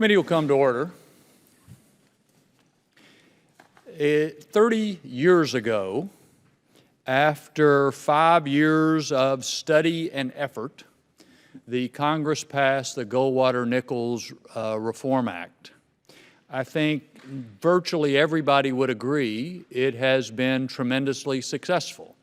Committee will come to order. 30 years ago, after 5 years of study and effort, the Congress passed the Goldwater-Nichols Reform Act. I think virtually everybody would agree it has been tremendously successful.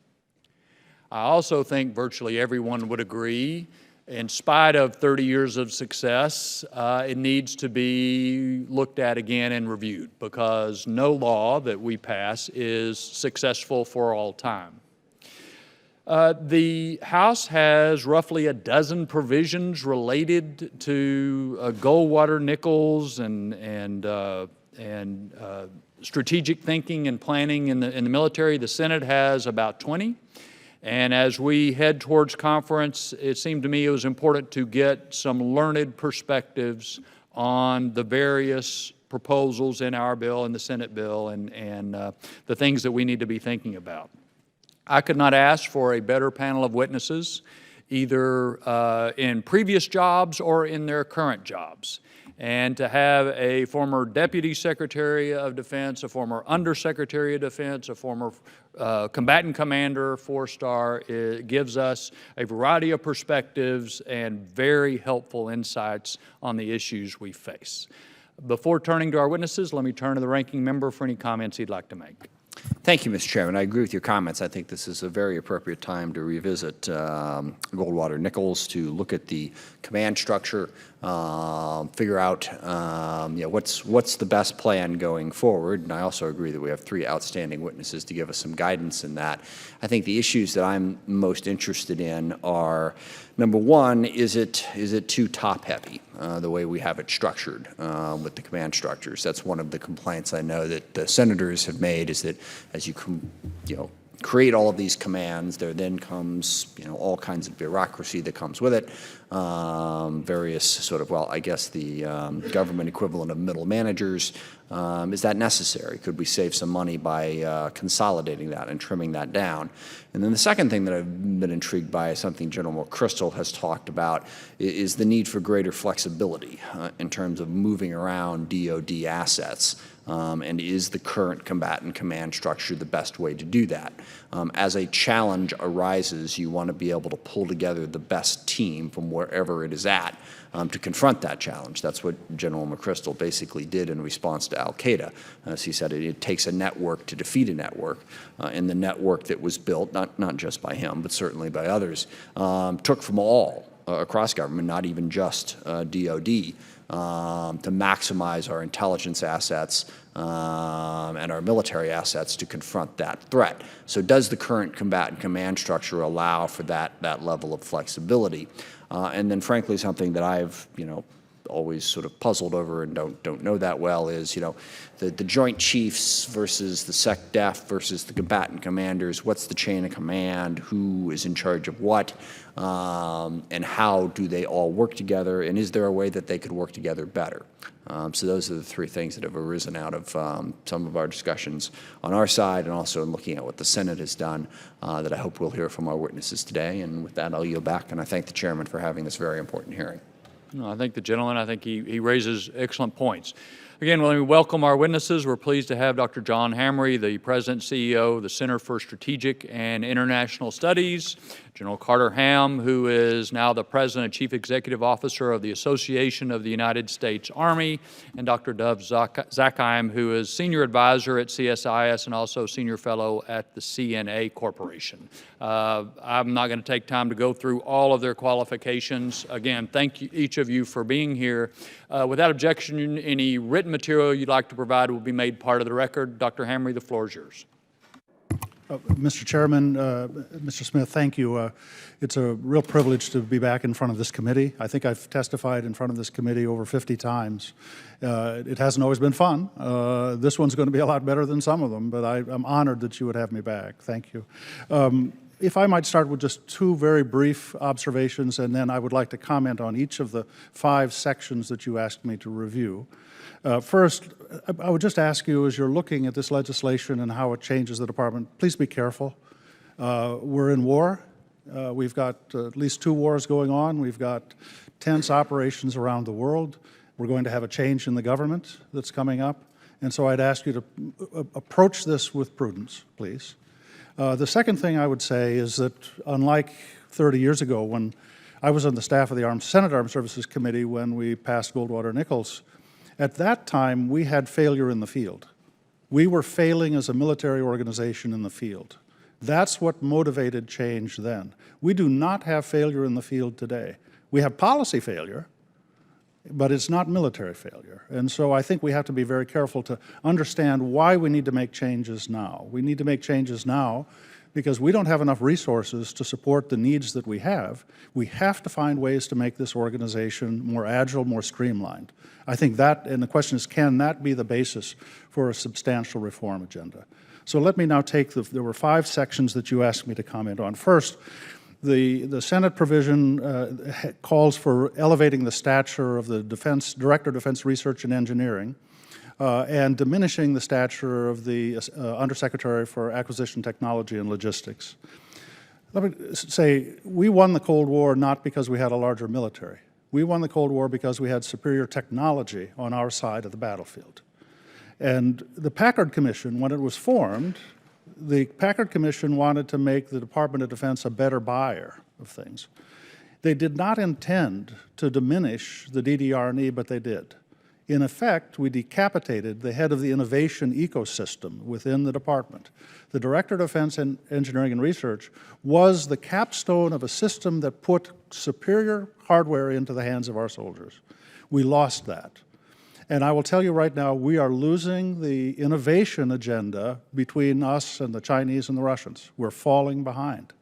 I also think virtually everyone would agree, in spite of 30 years of success, it needs to be looked at again and reviewed, because no law that we pass is successful for all time. The House has roughly a dozen provisions related to Goldwater-Nichols and strategic thinking and planning in the military. The Senate has about 20. And as we head towards conference, it seemed to me it was important to get some learned perspectives on the various proposals in our bill and the Senate bill and the things that we need to be thinking about. I could not ask for a better panel of witnesses, either in previous jobs or in their current jobs. And to have a former Deputy Secretary of Defense, a former Undersecretary of Defense, a former combatant commander, 4-star, it gives us a variety of perspectives and very helpful insights on the issues we face. Before turning to our witnesses, let me turn to the ranking member for any comments he'd like to make. Thank you, Mr. Chairman. I agree with your comments. I think this is a very appropriate time to revisit Goldwater-Nichols, to look at the command structure, figure out what's the best plan going forward. And I also agree that we have 3 outstanding witnesses to give us some guidance in that. I think the issues that I'm most interested in are, number one, is it too top-heavy, the way we have it structured with the command structures? That's one of the complaints I know that the senators have made, is that as you create all of these commands, there then comes all kinds of bureaucracy that comes with it, various sort of, well, I guess the government equivalent of middle managers. Is that necessary? Could we save some money by consolidating that and trimming that down? And then the second thing that I've been intrigued by is something General McChrystal has talked about, is the need for greater flexibility in terms of moving around DoD assets. And is the current combatant command structure the best way to do that? As a challenge arises, you want to be able to pull together the best team from wherever it is at to confront that challenge. That's what General McChrystal basically did in response to Al-Qaeda. As he said, it takes a network to defeat a network, and the network that was built, not just by him, but certainly by others, took from all across government, not even just DoD, to maximize our intelligence assets and our military assets to confront that threat. So does the current combatant command structure allow for that level of flexibility? And then frankly, something that I've always sort of puzzled over and don't know that well is, the Joint Chiefs versus the SecDef versus the combatant commanders. What's the chain of command? Who is in charge of what? And how do they all work together? And is there a way that they could work together better? So those are the 3 things that have arisen out of some of our discussions on our side, and also in looking at what the Senate has done, that I hope we'll hear from our witnesses today. And with that, I'll yield back, and I thank the chairman for having this very important hearing. No, I thank the gentleman. I think he raises excellent points. Again, let me welcome our witnesses. We're pleased to have Dr. John Harme, the President and CEO of the Center for Strategic and International Studies, General Carter Ham, who is now the President and Chief Executive Officer of the Association of the United States Army, and Dr. Dov Zakheim, who is Senior Advisor at CSIS and also Senior Fellow at the CNA Corporation. I'm not going to take time to go through all of their qualifications. Again, thank you, each of you, for being here. Without objection, any written material you'd like to provide will be made part of the record. Dr. Harme, the floor is yours. Mr. Chairman, Mr. Smith, thank you. It's a real privilege to be back in front of this committee. I think I've testified in front of this committee over 50 times. It hasn't always been fun. This one's going to be a lot better than some of them, but I'm honored that you would have me back. Thank you. If I might start with just 2 very brief observations, and then I would like to comment on each of the 5 sections that you asked me to review. First, I would just ask you, as you're looking at this legislation and how it changes the department, please be careful. We're in war. We've got at least 2 wars going on. We've got tense operations around the world. We're going to have a change in the government that's coming up. And so I'd ask you to approach this with prudence, please. The second thing I would say is that unlike 30 years ago when I was on the staff of the Senate Armed Services Committee when we passed Goldwater-Nichols, at that time we had failure in the field. We were failing as a military organization in the field. That's what motivated change then. We do not have failure in the field today. We have policy failure, but it's not military failure. And so I think we have to be very careful to understand why we need to make changes now. We need to make changes now because we don't have enough resources to support the needs that we have. We have to find ways to make this organization more agile, more streamlined. I think that, and the question is, can that be the basis for a substantial reform agenda? So let me now take there were 5 sections that you asked me to comment on. First, the Senate provision calls for elevating the stature of the Director of Defense Research and Engineering and diminishing the stature of the Undersecretary for Acquisition Technology and Logistics. Let me say, we won the Cold War not because we had a larger military. We won the Cold War because we had superior technology on our side of the battlefield. And the Packard Commission, when it was formed, the Packard Commission wanted to make the Department of Defense a better buyer of things. They did not intend to diminish the DDR&E, but they did. In effect, we decapitated the head of the innovation ecosystem within the department. The Director of Defense Engineering and Research was the capstone of a system that put superior hardware into the hands of our soldiers. We lost that. And I will tell you right now, we are losing the innovation agenda between us and the Chinese and the Russians. We're falling behind.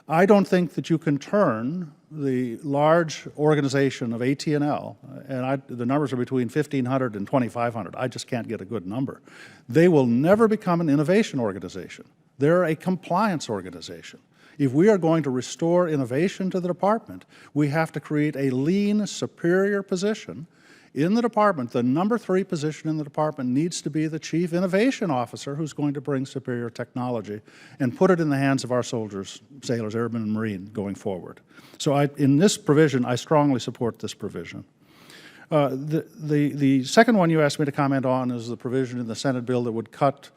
I don't think that you can turn the large organization of AT&L, and the numbers are between 1,500 and 2,500. I just can't get a good number. They will never become an innovation organization. They're a compliance organization. If we are going to restore innovation to the department, we have to create a lean, superior position in the department. The number 3 position in the department needs to be the Chief Innovation Officer who's going to bring superior technology and put it in the hands of our soldiers, sailors, airmen, and Marine going forward. So in this provision, I strongly support this provision. The second one you asked me to comment on is the provision in the Senate bill that would cut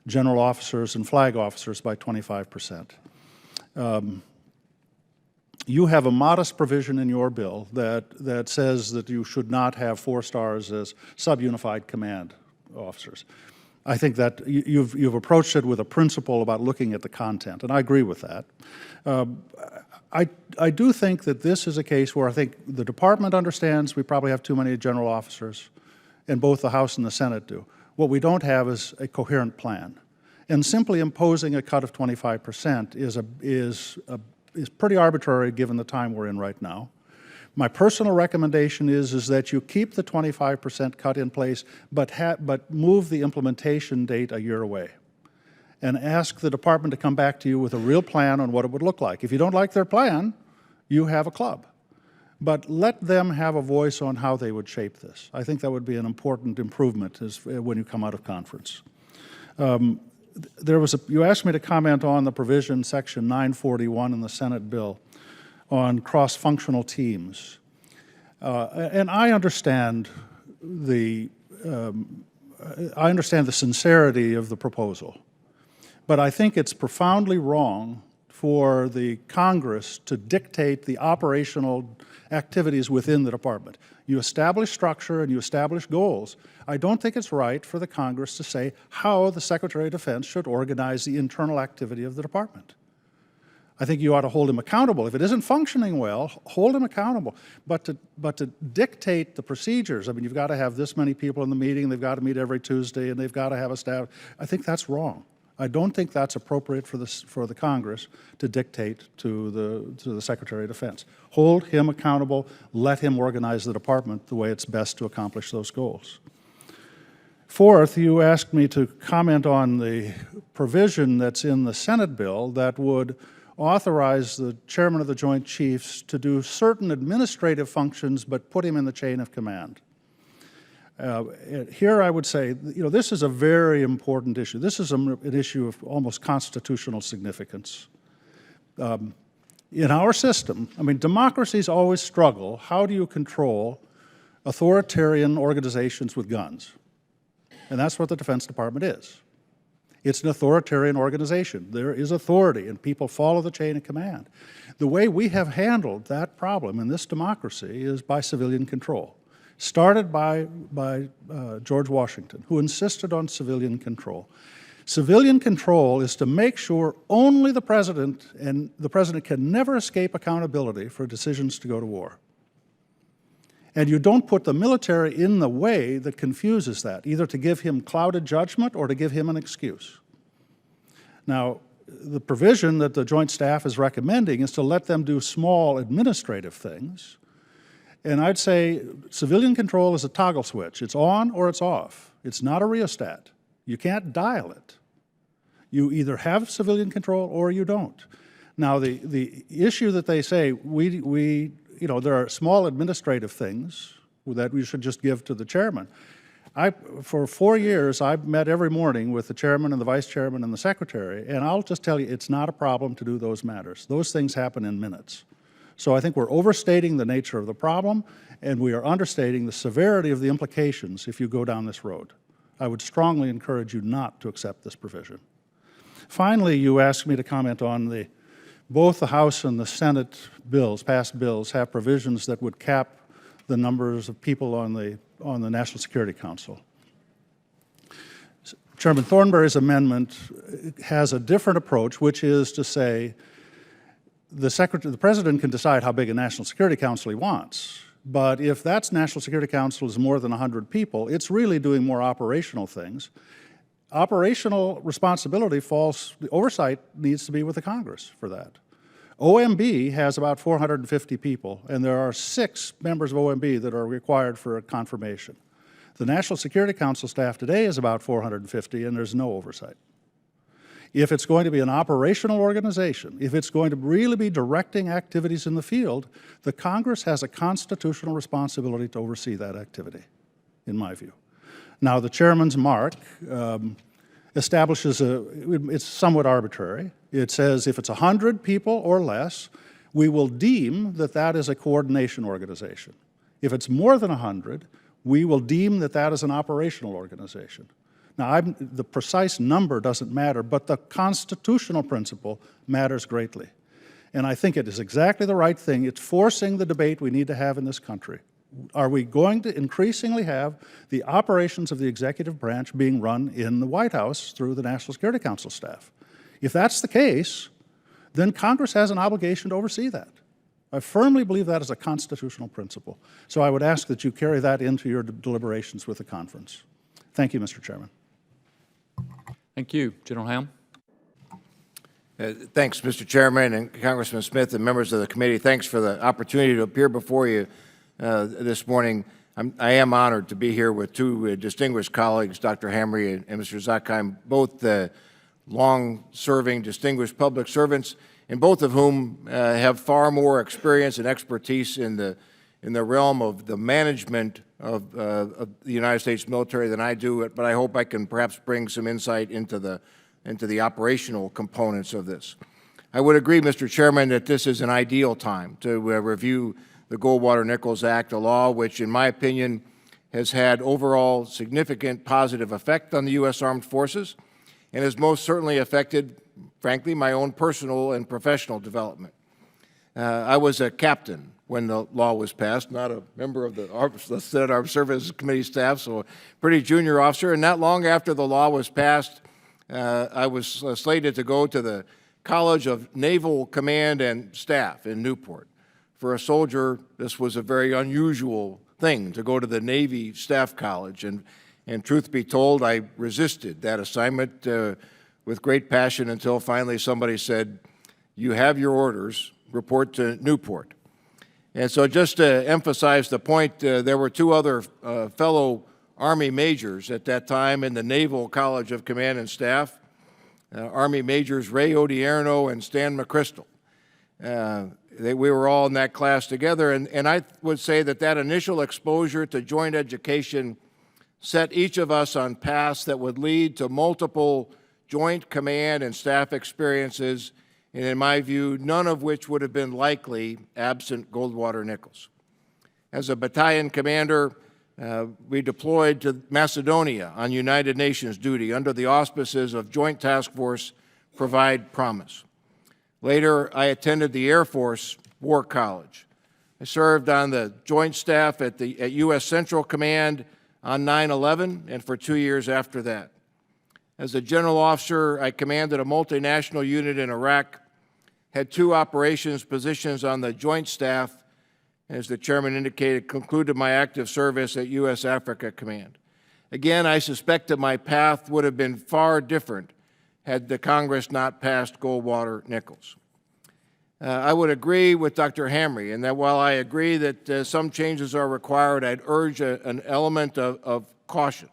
general officers and flag officers by 25%. You have a modest provision in your bill that says that you should not have 4 stars as sub-unified command officers. I think that you've approached it with a principle about looking at the content, and I agree with that. I do think that this is a case where I think the department understands we probably have too many general officers, and both the House and the Senate do. What we don't have is a coherent plan. And simply imposing a cut of 25% is pretty arbitrary given the time we're in right now. My personal recommendation is that you keep the 25% cut in place, but move the implementation date a year away, and ask the department to come back to you with a real plan on what it would look like. If you don't like their plan, you have a club. But let them have a voice on how they would shape this. I think that would be an important improvement when you come out of conference. You asked me to comment on the provision, section 941 in the Senate bill, on cross-functional teams. And I understand the sincerity of the proposal, but I think it's profoundly wrong for the Congress to dictate the operational activities within the department. You establish structure and you establish goals. I don't think it's right for the Congress to say how the Secretary of Defense should organize the internal activity of the department. I think you ought to hold him accountable. If it isn't functioning well, hold him accountable. But to dictate the procedures, I mean, you've got to have this many people in the meeting, they've got to meet every Tuesday, and they've got to have a staff, I think that's wrong. I don't think that's appropriate for the Congress to dictate to the Secretary of Defense. Hold him accountable, let him organize the department the way it's best to accomplish those goals. Fourth, you asked me to comment on the provision that's in the Senate bill that would authorize the chairman of the Joint Chiefs to do certain administrative functions but put him in the chain of command. Here I would say, this is a very important issue. This is an issue of almost constitutional significance. In our system, I mean, democracies always struggle. How do you control authoritarian organizations with guns. And that's what the Defense Department is. It's an authoritarian organization. There is authority, and people follow the chain of command. The way we have handled that problem in this democracy is by civilian control, started by George Washington, who insisted on civilian control. Civilian control is to make sure only the president, and the president can never escape accountability for decisions to go to war. And you don't put the military in the way that confuses that, either to give him clouded judgment or to give him an excuse. Now, the provision that the Joint Staff is recommending is to let them do small administrative things. And I'd say civilian control is a toggle switch. It's on or it's off. It's not a rheostat. You can't dial it. You either have civilian control or you don't. Now, the issue that they say, there are small administrative things that we should just give to the chairman. For 4 years, I've met every morning with the chairman and the vice chairman and the secretary, and I'll just tell you, it's not a problem to do those matters. Those things happen in minutes. So I think we're overstating the nature of the problem, and we are understating the severity of the implications if you go down this road. I would strongly encourage you not to accept this provision. Finally, you asked me to comment on both the House and the Senate bills, passed bills, have provisions that would cap the numbers of people on the National Security Council. Chairman Thornberry's amendment has a different approach, which is to say the president can decide how big a National Security Council he wants. But if that National Security Council is more than 100 people, it's really doing more operational things. Operational responsibility the oversight needs to be with the Congress for that. OMB has about 450 people, and there are 6 members of OMB that are required for a confirmation. The National Security Council staff today is about 450, and there's no oversight. If it's going to be an operational organization, if it's going to really be directing activities in the field, the Congress has a constitutional responsibility to oversee that activity, in my view. Now, the chairman's mark establishes it's somewhat arbitrary. It says if it's 100 people or less, we will deem that that is a coordination organization. If it's more than 100, we will deem that that is an operational organization. Now, the precise number doesn't matter, but the constitutional principle matters greatly. And I think it is exactly the right thing. It's forcing the debate we need to have in this country. Are we going to increasingly have the operations of the executive branch being run in the White House through the National Security Council staff? If that's the case, then Congress has an obligation to oversee that. I firmly believe that is a constitutional principle. So I would ask that you carry that into your deliberations with the conference. Thank you, Mr. Chairman. Thank you. General Ham. Thanks, Mr. Chairman, and Congressman Smith and members of the committee. Thanks for the opportunity to appear before you this morning. I am honored to be here with 2 distinguished colleagues, Dr. Harme and Mr. Zakheim, both long-serving distinguished public servants, and both of whom have far more experience and expertise in the realm of the management of the United States military than I do. But I hope I can perhaps bring some insight into the operational components of this. I would agree, Mr. Chairman, that this is an ideal time to review the Goldwater-Nichols Act, a law which, in my opinion, has had overall significant positive effect on the U.S. Armed Forces and has most certainly affected, frankly, my own personal and professional development. I was a captain when the law was passed, not a member of the Senate Armed Services Committee staff, so a pretty junior officer. And not long after the law was passed, I was slated to go to the College of Naval Command and Staff in Newport. For a soldier, this was a very unusual thing to go to the Navy Staff College. And truth be told, I resisted that assignment with great passion until finally somebody said, "You have your orders, report to Newport." And so just to emphasize the point, there were 2 other fellow Army majors at that time in the Naval College of Command and Staff, Army Majors Ray Odierno and Stan McChrystal. We were all in that class together, and I would say that initial exposure to joint education set each of us on paths that would lead to multiple joint command and staff experiences, and in my view, none of which would have been likely absent Goldwater-Nichols. As a battalion commander, we deployed to Macedonia on United Nations duty under the auspices of Joint Task Force Provide Promise. Later, I attended the Air Force War College. I served on the Joint Staff at U.S. Central Command on 9/11 and for 2 years after that. As a general officer, I commanded a multinational unit in Iraq, had 2 operations positions on the Joint Staff, and as the Chairman indicated, concluded my active service at U.S. Africa Command. Again, I suspect that my path would have been far different had the Congress not passed Goldwater-Nichols. I would agree with Dr. Harme in that while I agree that some changes are required, I'd urge an element of caution.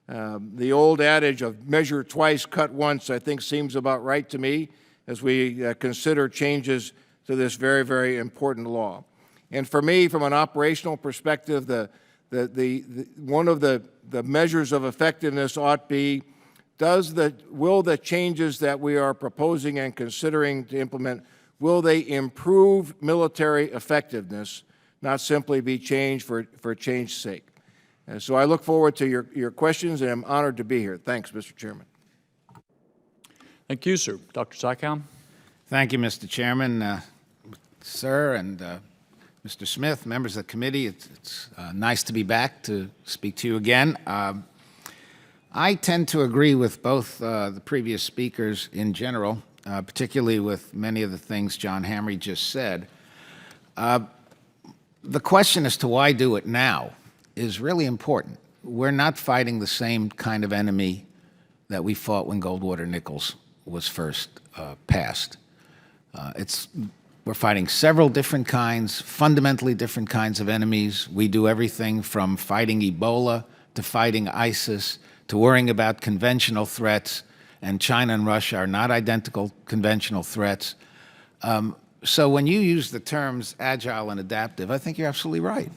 The old adage of measure twice, cut once, I think seems about right to me as we consider changes to this very, very important law. And for me, from an operational perspective, one of the measures of effectiveness ought be, will the changes that we are proposing and considering to implement, will they improve military effectiveness, not simply be changed for change's sake? And so I look forward to your questions, and I'm honored to be here. Thanks, Mr. Chairman. Thank you, sir. Dr. Zakheim. Thank you, Mr. Chairman, sir, and Mr. Smith, members of the committee. It's nice to be back to speak to you again. I tend to agree with both the previous speakers in general, particularly with many of the things John Harme just said. The question as to why do it now is really important. We're not fighting the same kind of enemy that we fought when Goldwater-Nichols was first passed. We're fighting several different kinds, fundamentally different kinds of enemies. We do everything from fighting Ebola to fighting ISIS to worrying about conventional threats, and China and Russia are not identical conventional threats. So when you use the terms agile and adaptive, I think you're absolutely right.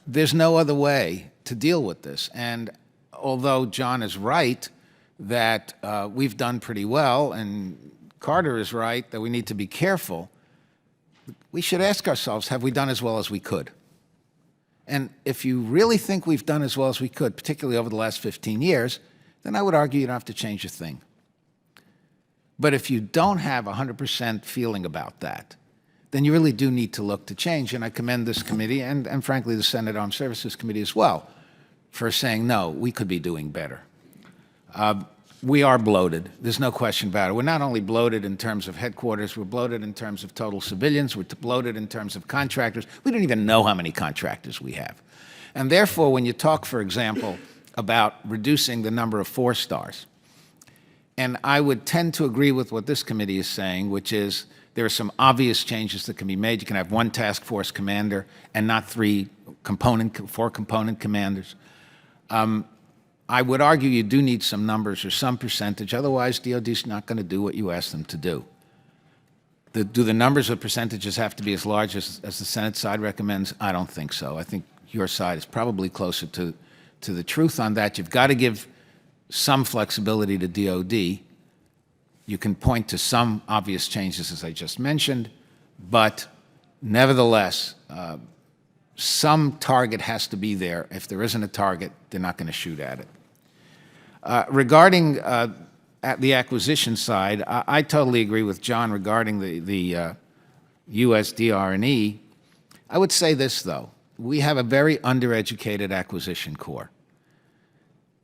There's no other way to deal with this. And although John is right that we've done pretty well, and Carter is right that we need to be careful, we should ask ourselves, have we done as well as we could? And if you really think we've done as well as we could, particularly over the last 15 years, then I would argue you don't have to change a thing. But if you don't have 100% feeling about that, then you really do need to look to change. And I commend this committee and frankly, the Senate Armed Services Committee as well for saying, no, we could be doing better. We are bloated. There's no question about it. We're not only bloated in terms of headquarters, we're bloated in terms of total civilians, we're bloated in terms of contractors. We don't even know how many contractors we have. And therefore, when you talk, for example, about reducing the number of 4-stars, and I would tend to agree with what this committee is saying, which is there are some obvious changes that can be made. You can have 1 task force commander and not 4 component commanders. I would argue you do need some numbers or some percentage, otherwise DOD's not going to do what you ask them to do. Do the numbers or percentages have to be as large as the Senate side recommends? I don't think so. I think your side is probably closer to the truth on that. You've got to give some flexibility to DOD. You can point to some obvious changes, as I just mentioned, but nevertheless, some target has to be there. If there isn't a target, they're not going to shoot at it. Regarding at the acquisition side, I totally agree with John regarding the U.S. DR&E. I would say this, though. We have a very undereducated acquisition corps.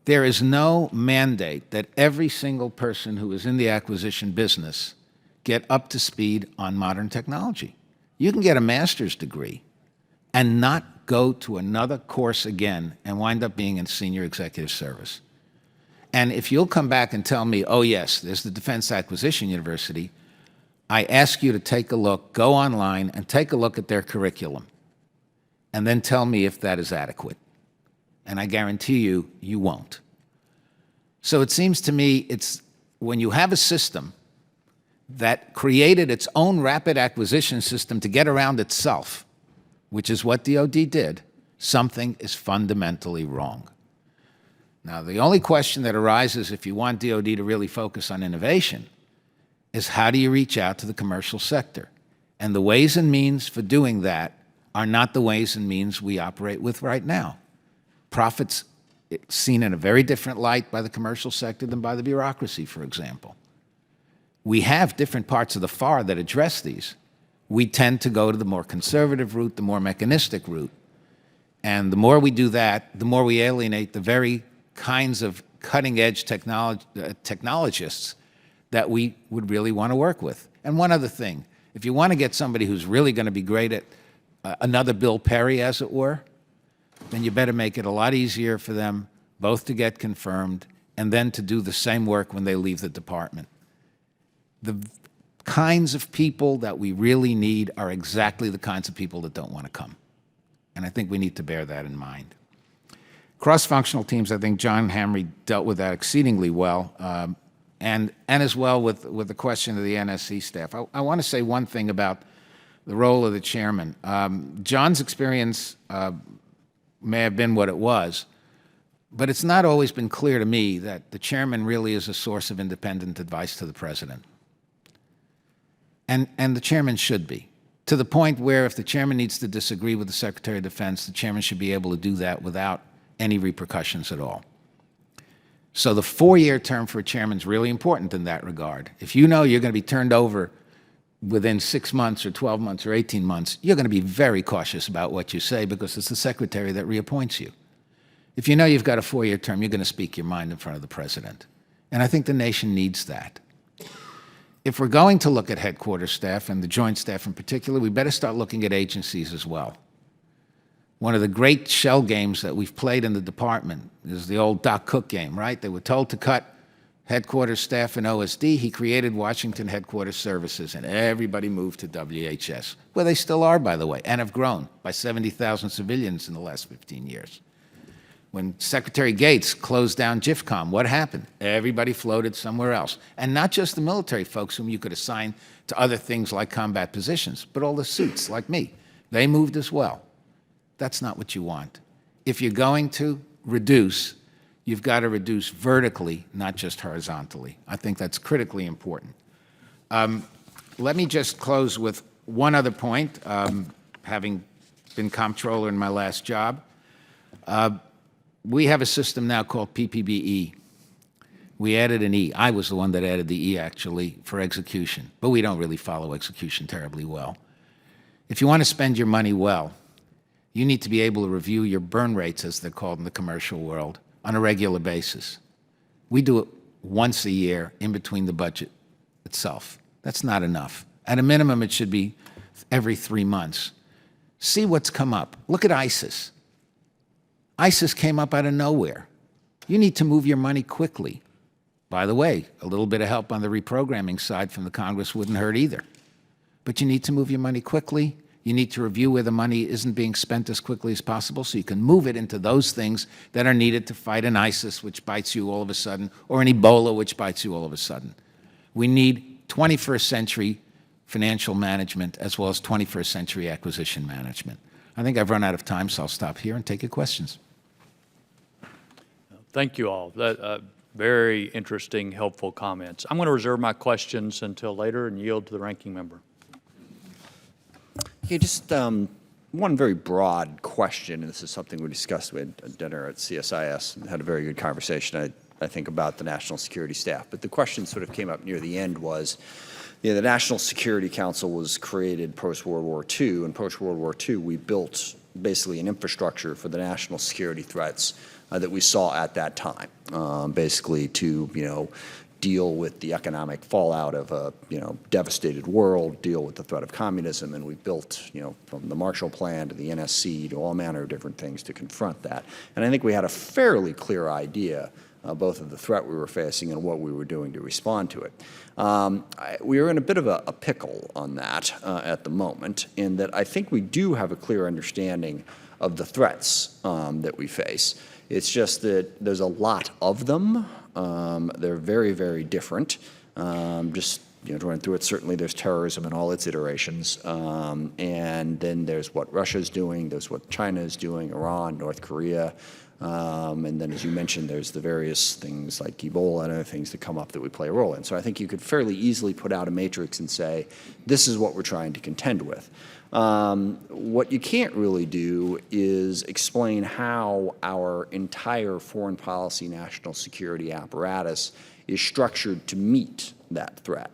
There is no mandate that every single person who is in the acquisition business get up to speed on modern technology. You can get a master's degree and not go to another course again and wind up being in senior executive service. And if you'll come back and tell me, oh yes, there's the Defense Acquisition University, I ask you to take a look, go online and take a look at their curriculum, and then tell me if that is adequate. And I guarantee you, you won't. So it seems to me it's when you have a system that created its own rapid acquisition system to get around itself, which is what DOD did, something is fundamentally wrong. Now, the only question that arises if you want DOD to really focus on innovation is how do you reach out to the commercial sector? And the ways and means for doing that are not the ways and means we operate with right now. Profits seen in a very different light by the commercial sector than by the bureaucracy, for example. We have different parts of the FAR that address these. We tend to go to the more conservative route, the more mechanistic route. And the more we do that, the more we alienate the very kinds of cutting-edge technologists that we would really want to work with. And one other thing, if you want to get somebody who's really going to be great at another Bill Perry, as it were, then you better make it a lot easier for them both to get confirmed and then to do the same work when they leave the department. The kinds of people that we really need are exactly the kinds of people that don't want to come. And I think we need to bear that in mind. Cross-functional teams, I think John Harme dealt with that exceedingly well, and as well with the question of the NSC staff. I want to say one thing about the role of the chairman. John's experience may have been what it was, but it's not always been clear to me that the chairman really is a source of independent advice to the president. And the chairman should be, to the point where if the chairman needs to disagree with the Secretary of Defense, the chairman should be able to do that without any repercussions at all. So the 4-year term for a chairman is really important in that regard. If you know you're going to be turned over within 6 months or 12 months or 18 months, you're going to be very cautious about what you say because it's the secretary that reappoints you. If you know you've got a 4-year term, you're going to speak your mind in front of the president. And I think the nation needs that. If we're going to look at headquarters staff and the joint staff in particular, we better start looking at agencies as well. One of the great shell games that we've played in the department is the old Doc Cook game, right? They were told to cut headquarters staff in OSD. He created Washington Headquarters Services, and everybody moved to WHS, where they still are, by the way, and have grown by 70,000 civilians in the last 15 years. When Secretary Gates closed down GIFCOM, what happened? Everybody floated somewhere else. And not just the military folks whom you could assign to other things like combat positions, but all the suits like me. They moved as well. That's not what you want. If you're going to reduce, you've got to reduce vertically, not just horizontally. I think that's critically important. Let me just close with one other point. Having been comptroller in my last job, we have a system now called PPBE. We added an E. I was the one that added the E, actually, for execution. But we don't really follow execution terribly well. If you want to spend your money well, you need to be able to review your burn rates, as they're called in the commercial world, on a regular basis. We do it once a year in between the budget itself. That's not enough. At a minimum, it should be every 3 months. See what's come up. Look at ISIS. ISIS came up out of nowhere. You need to move your money quickly. By the way, a little bit of help on the reprogramming side from the Congress wouldn't hurt either. But you need to move your money quickly. You need to review where the money isn't being spent as quickly as possible so you can move it into those things that are needed to fight an ISIS, which bites you all of a sudden, or an Ebola, which bites you all of a sudden. We need 21st century financial management as well as 21st century acquisition management. I think I've run out of time, so I'll stop here and take your questions. Thank you all. Very interesting, helpful comments. I'm going to reserve my questions until later and yield to the ranking member. Okay, just one very broad question, and this is something we discussed. We had dinner at CSIS and had a very good conversation, I think, about the national security staff. But the question sort of came up near the end was, the National Security Council was created post-World War II, and post-World War II we built basically an infrastructure for the national security threats that we saw at that time, basically to, deal with the economic fallout of a, devastated world, deal with the threat of communism, and we built, from the Marshall Plan to the NSC to all manner of different things to confront that. And I think we had a fairly clear idea both of the threat we were facing and what we were doing to respond to it. We are in a bit of a pickle on that at the moment, in that I think we do have a clear understanding of the threats that we face. It's just that there's a lot of them. They're very, very different. Just to run through it, certainly there's terrorism in all its iterations. And then there's what Russia's doing, there's what China is doing, Iran, North Korea. And then, as you mentioned, there's the various things like Ebola and other things that come up that we play a role in. So I think you could fairly easily put out a matrix and say, this is what we're trying to contend with. What you can't really do is explain how our entire foreign policy, national security apparatus is structured to meet that threat.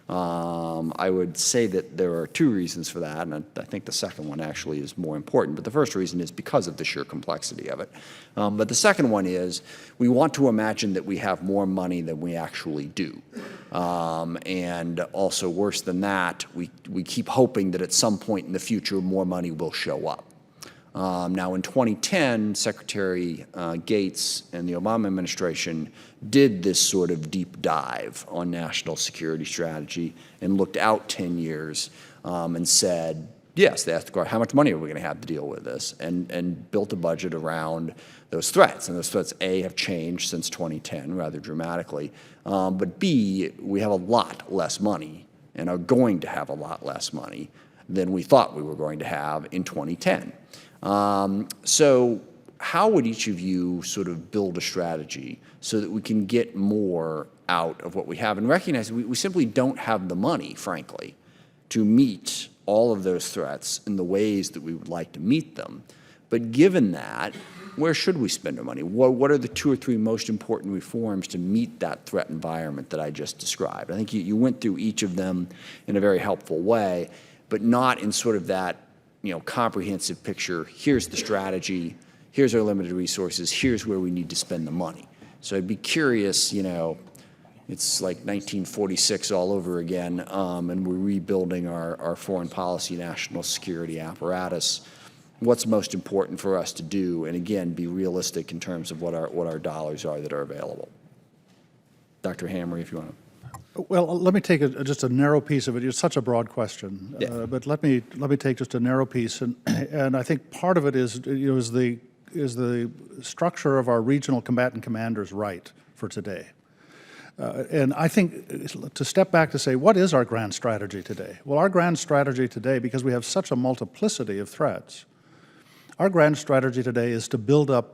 I would say that there are two reasons for that, and I think the second one actually is more important. But the first reason is because of the sheer complexity of it. But the second one is we want to imagine that we have more money than we actually do. And also worse than that, we keep hoping that at some point in the future more money will show up. Now, in 2010, Secretary Gates and the Obama administration did this sort of deep dive on national security strategy and looked out 10 years and said, yes, they asked the question, how much money are we going to have to deal with this, and built a budget around those threats. And those threats, A, have changed since 2010 rather dramatically, but B, we have a lot less money and are going to have a lot less money than we thought we were going to have in 2010. So how would each of you sort of build a strategy so that we can get more out of what we have and recognize we simply don't have the money, frankly, to meet all of those threats in the ways that we would like to meet them. But given that, where should we spend our money? What are the 2 or 3 most important reforms to meet that threat environment that I just described? I think you went through each of them in a very helpful way, but not in sort of that comprehensive picture. Here's the strategy, here's our limited resources, here's where we need to spend the money. So I'd be curious, it's like 1946 all over again, and we're rebuilding our foreign policy, national security apparatus. What's most important for us to do, and again, be realistic in terms of what our dollars are that are available. Dr. Harme, if you want to. Well, let me take just a narrow piece of it. It's such a broad question, Yeah. but let me take just a narrow piece, and I think part of it is the structure of our regional combatant commanders right for today. And I think to step back to say, what is our grand strategy today? Well, our grand strategy today, because we have such a multiplicity of threats, our grand strategy today is to build up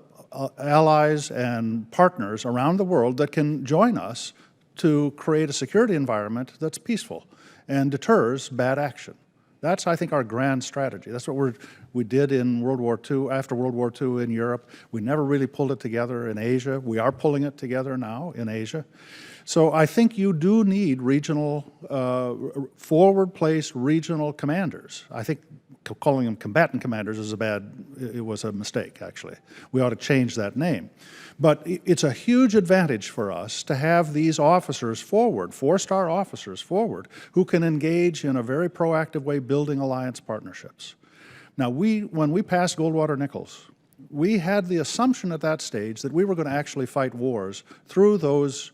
allies and partners around the world that can join us to create a security environment that's peaceful and deters bad action. That's, I think, our grand strategy. That's what we did in World War II, after World War II in Europe. We never really pulled it together in Asia. We are pulling it together now in Asia. So I think you do need regional, forward-placed regional commanders. I think calling them combatant commanders is it was a mistake, actually. We ought to change that name. But it's a huge advantage for us to have these officers forward, 4-star officers forward, who can engage in a very proactive way building alliance partnerships. Now, when we passed Goldwater-Nichols, we had the assumption at that stage that we were going to actually fight wars through those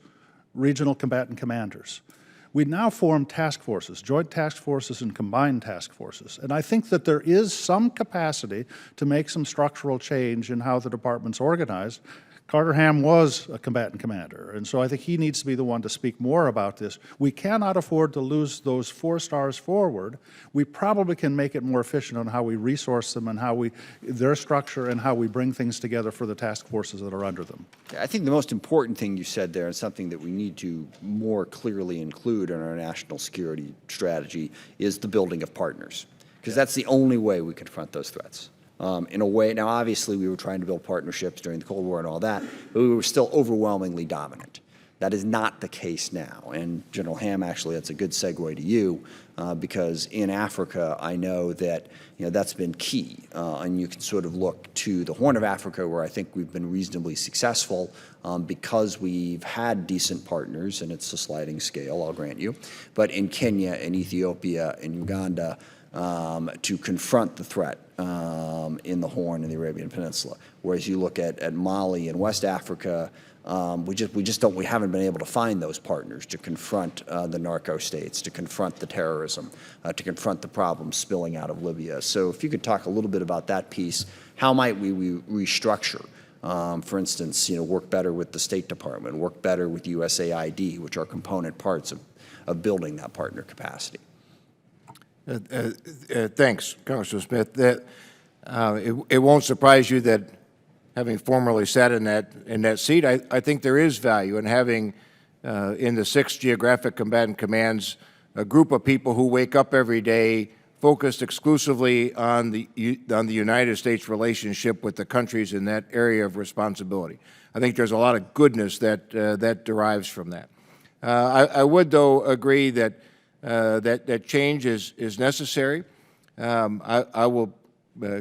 regional combatant commanders. We now form task forces, joint task forces and combined task forces. And I think that there is some capacity to make some structural change in how the department's organized. Carter Ham was a combatant commander, and so I think he needs to be the one to speak more about this. We cannot afford to lose those 4 stars forward. We probably can make it more efficient on how we resource them and their structure and how we bring things together for the task forces that are under them. I think the most important thing you said there, and something that we need to more clearly include in our national security strategy, is the building of partners, because that's the only way we confront those threats. In a way, now obviously we were trying to build partnerships during the Cold War and all that, but we were still overwhelmingly dominant. That is not the case now. And General Ham, actually, that's a good segue to you, because in Africa, I know that that's been key. And you can sort of look to the Horn of Africa, where I think we've been reasonably successful because we've had decent partners, and it's a sliding scale, I'll grant you. But in Kenya and Ethiopia and Uganda, to confront the threat in the Horn and the Arabian Peninsula. Whereas you look at Mali and West Africa, we haven't been able to find those partners to confront the narco states, to confront the terrorism, to confront the problems spilling out of Libya. So if you could talk a little bit about that piece, how might we restructure? For instance, work better with the State Department, work better with USAID, which are component parts of building that partner capacity. Thanks, Congressman Smith. It won't surprise you that having formerly sat in that seat, I think there is value in having in the 6 geographic combatant commands a group of people who wake up every day focused exclusively on the United States relationship with the countries in that area of responsibility. I think there's a lot of goodness that that derives from that. I would, though, agree that that change is necessary. I will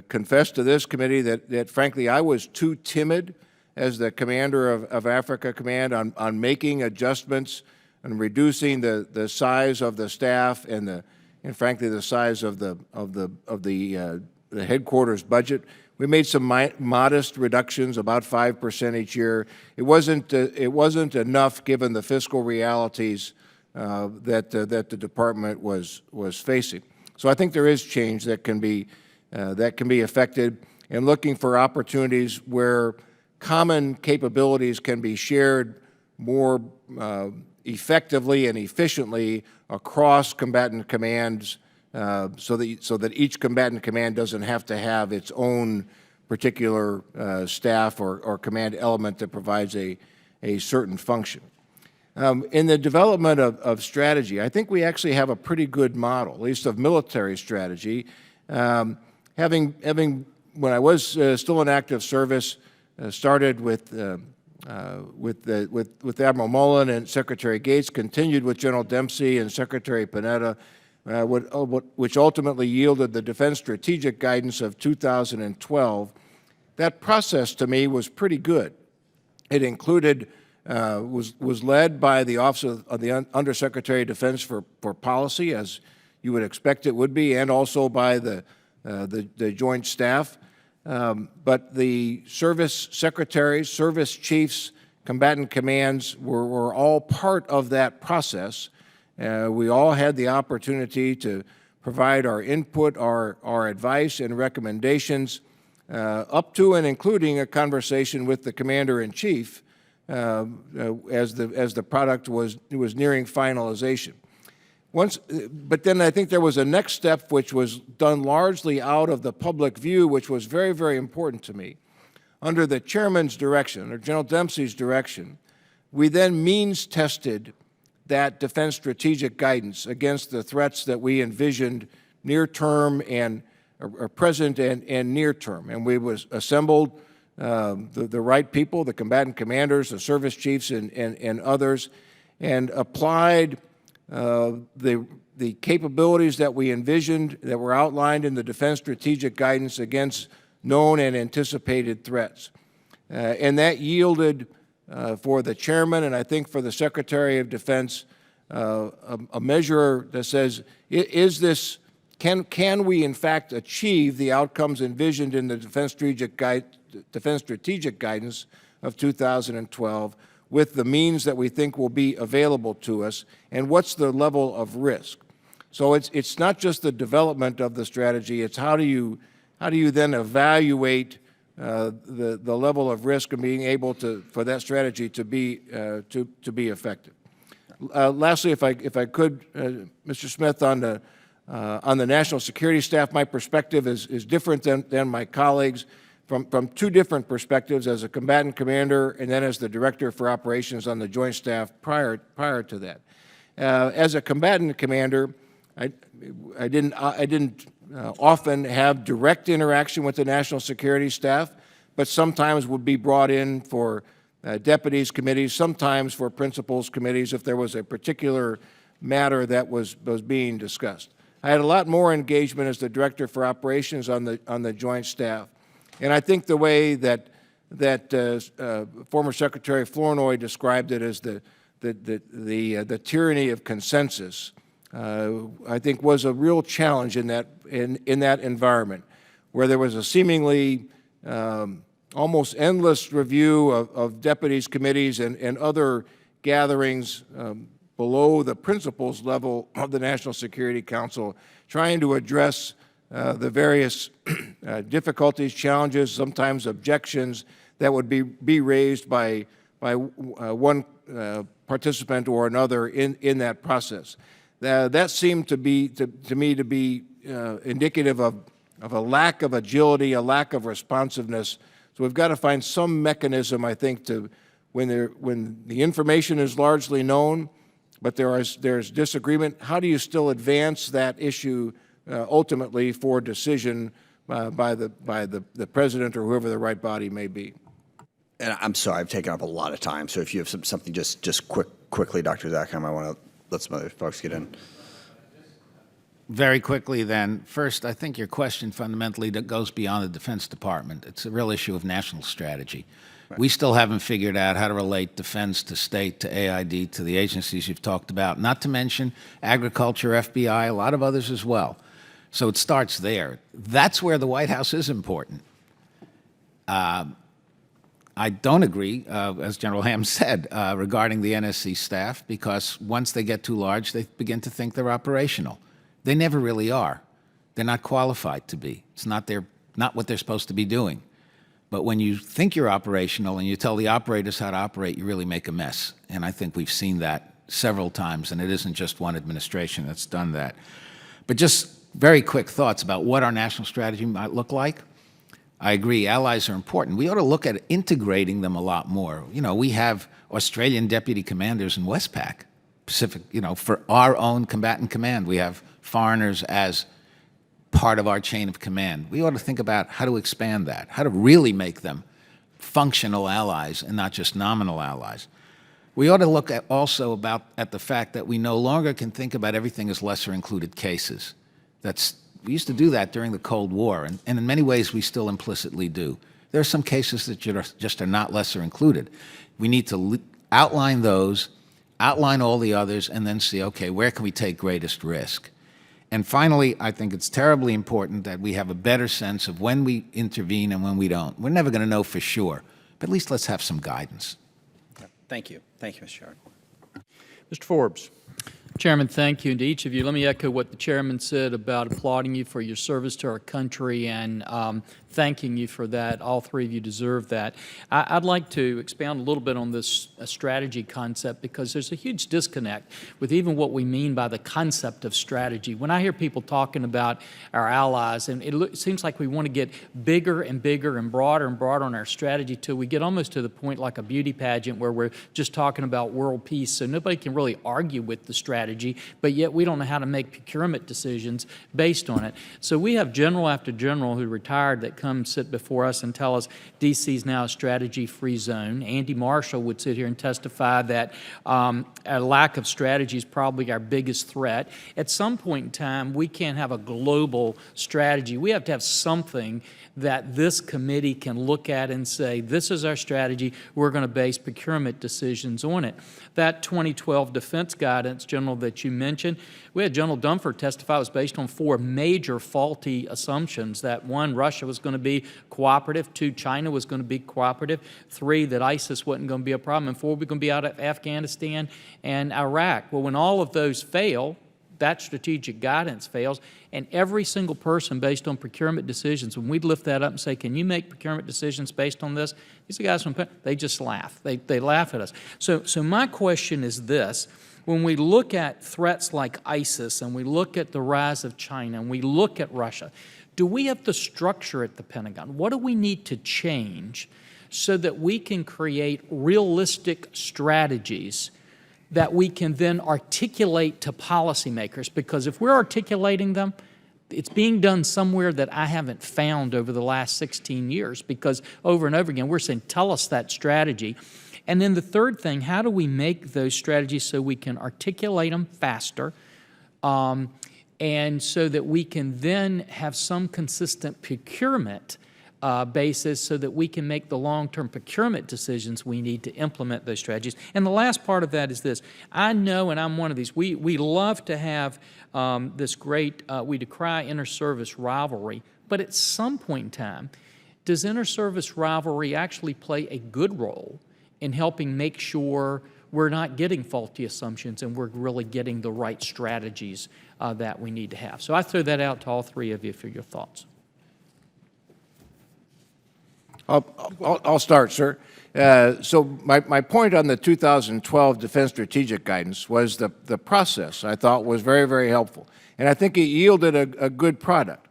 confess to this committee that frankly I was too timid as the commander of Africa Command on making adjustments and reducing the size of the staff and frankly the size of the headquarters budget. We made some modest reductions, about 5% each year. It wasn't enough given the fiscal realities that the department was facing. So I think there is change that can be effected, and looking for opportunities where common capabilities can be shared more effectively and efficiently across combatant commands, so that each combatant command doesn't have to have its own particular staff or command element that provides a certain function. In the development of strategy, I think we actually have a pretty good model, at least of military strategy. Having when I was still in active service, started with Admiral Mullen and Secretary Gates, continued with General Dempsey and Secretary Panetta, which ultimately yielded the Defense Strategic Guidance of 2012. That process, to me, was pretty good. It included, was led by the Office of the Undersecretary of Defense for Policy, as you would expect it would be, and also by the Joint Staff. But the service secretaries, service chiefs, combatant commands were all part of that process. We all had the opportunity to provide our input, our advice and recommendations, up to and including a conversation with the Commander-in-Chief as the product was nearing finalization. But then I think there was a next step which was done largely out of the public view, which was very, very important to me. Under the chairman's direction, or General Dempsey's direction, we then means-tested that defense strategic guidance against the threats that we envisioned near-term and present and near-term. And we assembled the right people, the combatant commanders, the service chiefs, and others, and applied the capabilities that we envisioned that were outlined in the Defense Strategic Guidance against known and anticipated threats. And that yielded for the chairman and I think for the Secretary of Defense a measure that says, can we in fact achieve the outcomes envisioned in the Defense Strategic Guidance of 2012 with the means that we think will be available to us, and what's the level of risk? So it's not just the development of the strategy, it's how do you then evaluate the level of risk and being able for that strategy to be effective. Lastly, if I could, Mr. Smith, on the national security staff, my perspective is different than my colleagues from two different perspectives, as a combatant commander and then as the director for operations on the Joint Staff prior to that. As a combatant commander, I didn't often have direct interaction with the national security staff, but sometimes would be brought in for deputies committees, sometimes for principals committees if there was a particular matter that was being discussed. I had a lot more engagement as the director for operations on the Joint Staff, and I think the way that former Secretary Flournoy described it as the tyranny of consensus, I think was a real challenge in that environment, where there was a seemingly almost endless review of deputies committees and other gatherings below the principals level of the National Security Council, trying to address the various difficulties, challenges, sometimes objections that would be raised by one participant or another in that process. That seemed to me to be indicative of a lack of agility, a lack of responsiveness. So we've got to find some mechanism, I think, to when the information is largely known, but there's disagreement, how do you still advance that issue ultimately for decision by the president or whoever the right body may be? And I'm sorry, I've taken up a lot of time, so if you have something just quickly, Dr. Zakheim, I want to let some other folks get in. Very quickly then, first, I think your question fundamentally goes beyond the Defense Department. It's a real issue of national strategy. Right. We still haven't figured out how to relate defense to state, to AID, to the agencies you've talked about, not to mention agriculture, FBI, a lot of others as well. So it starts there. That's where the White House is important. I don't agree, as General Ham said, regarding the NSC staff, because once they get too large, they begin to think they're operational. They never really are. They're not qualified to be. It's not what they're supposed to be doing. But when you think you're operational and you tell the operators how to operate, you really make a mess. And I think we've seen that several times, and it isn't just one administration that's done that. But just very quick thoughts about what our national strategy might look like. I agree, allies are important. We ought to look at integrating them a lot more. You know, we have Australian deputy commanders in Westpac, Pacific, you know, for our own combatant command. We have foreigners as part of our chain of command. We ought to think about how to expand that, how to really make them functional allies and not just nominal allies. We ought to look at also at the fact that we no longer can think about everything as lesser included cases. We used to do that during the Cold War, and in many ways we still implicitly do. There are some cases that just are not lesser included. We need to outline those, outline all the others, and then see, okay, where can we take greatest risk? And finally, I think it's terribly important that we have a better sense of when we intervene and when we don't. We're never going to know for sure, but at least let's have some guidance. Thank you. Thank you, Mr. Chairman. Mr. Forbes. Chairman, thank you. And to each of you, let me echo what the chairman said about applauding you for your service to our country and thanking you for that. All three of you deserve that. I'd like to expound a little bit on this strategy concept, because there's a huge disconnect with even what we mean by the concept of strategy. When I hear people talking about our allies, and it seems like we want to get bigger and bigger and broader on our strategy till we get almost to the point like a beauty pageant where we're just talking about world peace, so nobody can really argue with the strategy, but yet we don't know how to make procurement decisions based on it. So we have general after general who retired that come sit before us and tell us D.C. is now a strategy-free zone. Andy Marshall would sit here and testify that a lack of strategy is probably our biggest threat. At some point in time, we can't have a global strategy. We have to have something that this committee can look at and say, this is our strategy, we're going to base procurement decisions on it. That 2012 defense guidance, General, that you mentioned, we had General Dunford testify, was based on 4 major faulty assumptions. That 1, Russia was going to be cooperative, 2, China was going to be cooperative, 3, that ISIS wasn't going to be a problem, and 4, we're going to be out of Afghanistan and Iraq. Well, when all of those fail, that strategic guidance fails, and every single person based on procurement decisions, when we lift that up and say, can you make procurement decisions based on this? These are guys from, they just laugh. They laugh at us. So my question is this. When we look at threats like ISIS and we look at the rise of China and we look at Russia, do we have the structure at the Pentagon? What do we need to change so that we can create realistic strategies that we can then articulate to policymakers? Because if we're articulating them, it's being done somewhere that I haven't found over the last 16 years, because over and over again, we're saying, tell us that strategy. And then the third thing, how do we make those strategies so we can articulate them faster, and so that we can then have some consistent procurement basis so that we can make the long-term procurement decisions we need to implement those strategies. And the last part of that is this. I know, and I'm one of these, we love to have this great, we decry inter-service rivalry, but at some point in time, does inter-service rivalry actually play a good role in helping make sure we're not getting faulty assumptions and we're really getting the right strategies that we need to have? So I throw that out to all three of you for your thoughts. I'll start, sir. So my point on the 2012 Defense Strategic Guidance was the process I thought was very, very helpful. And I think it yielded a good product.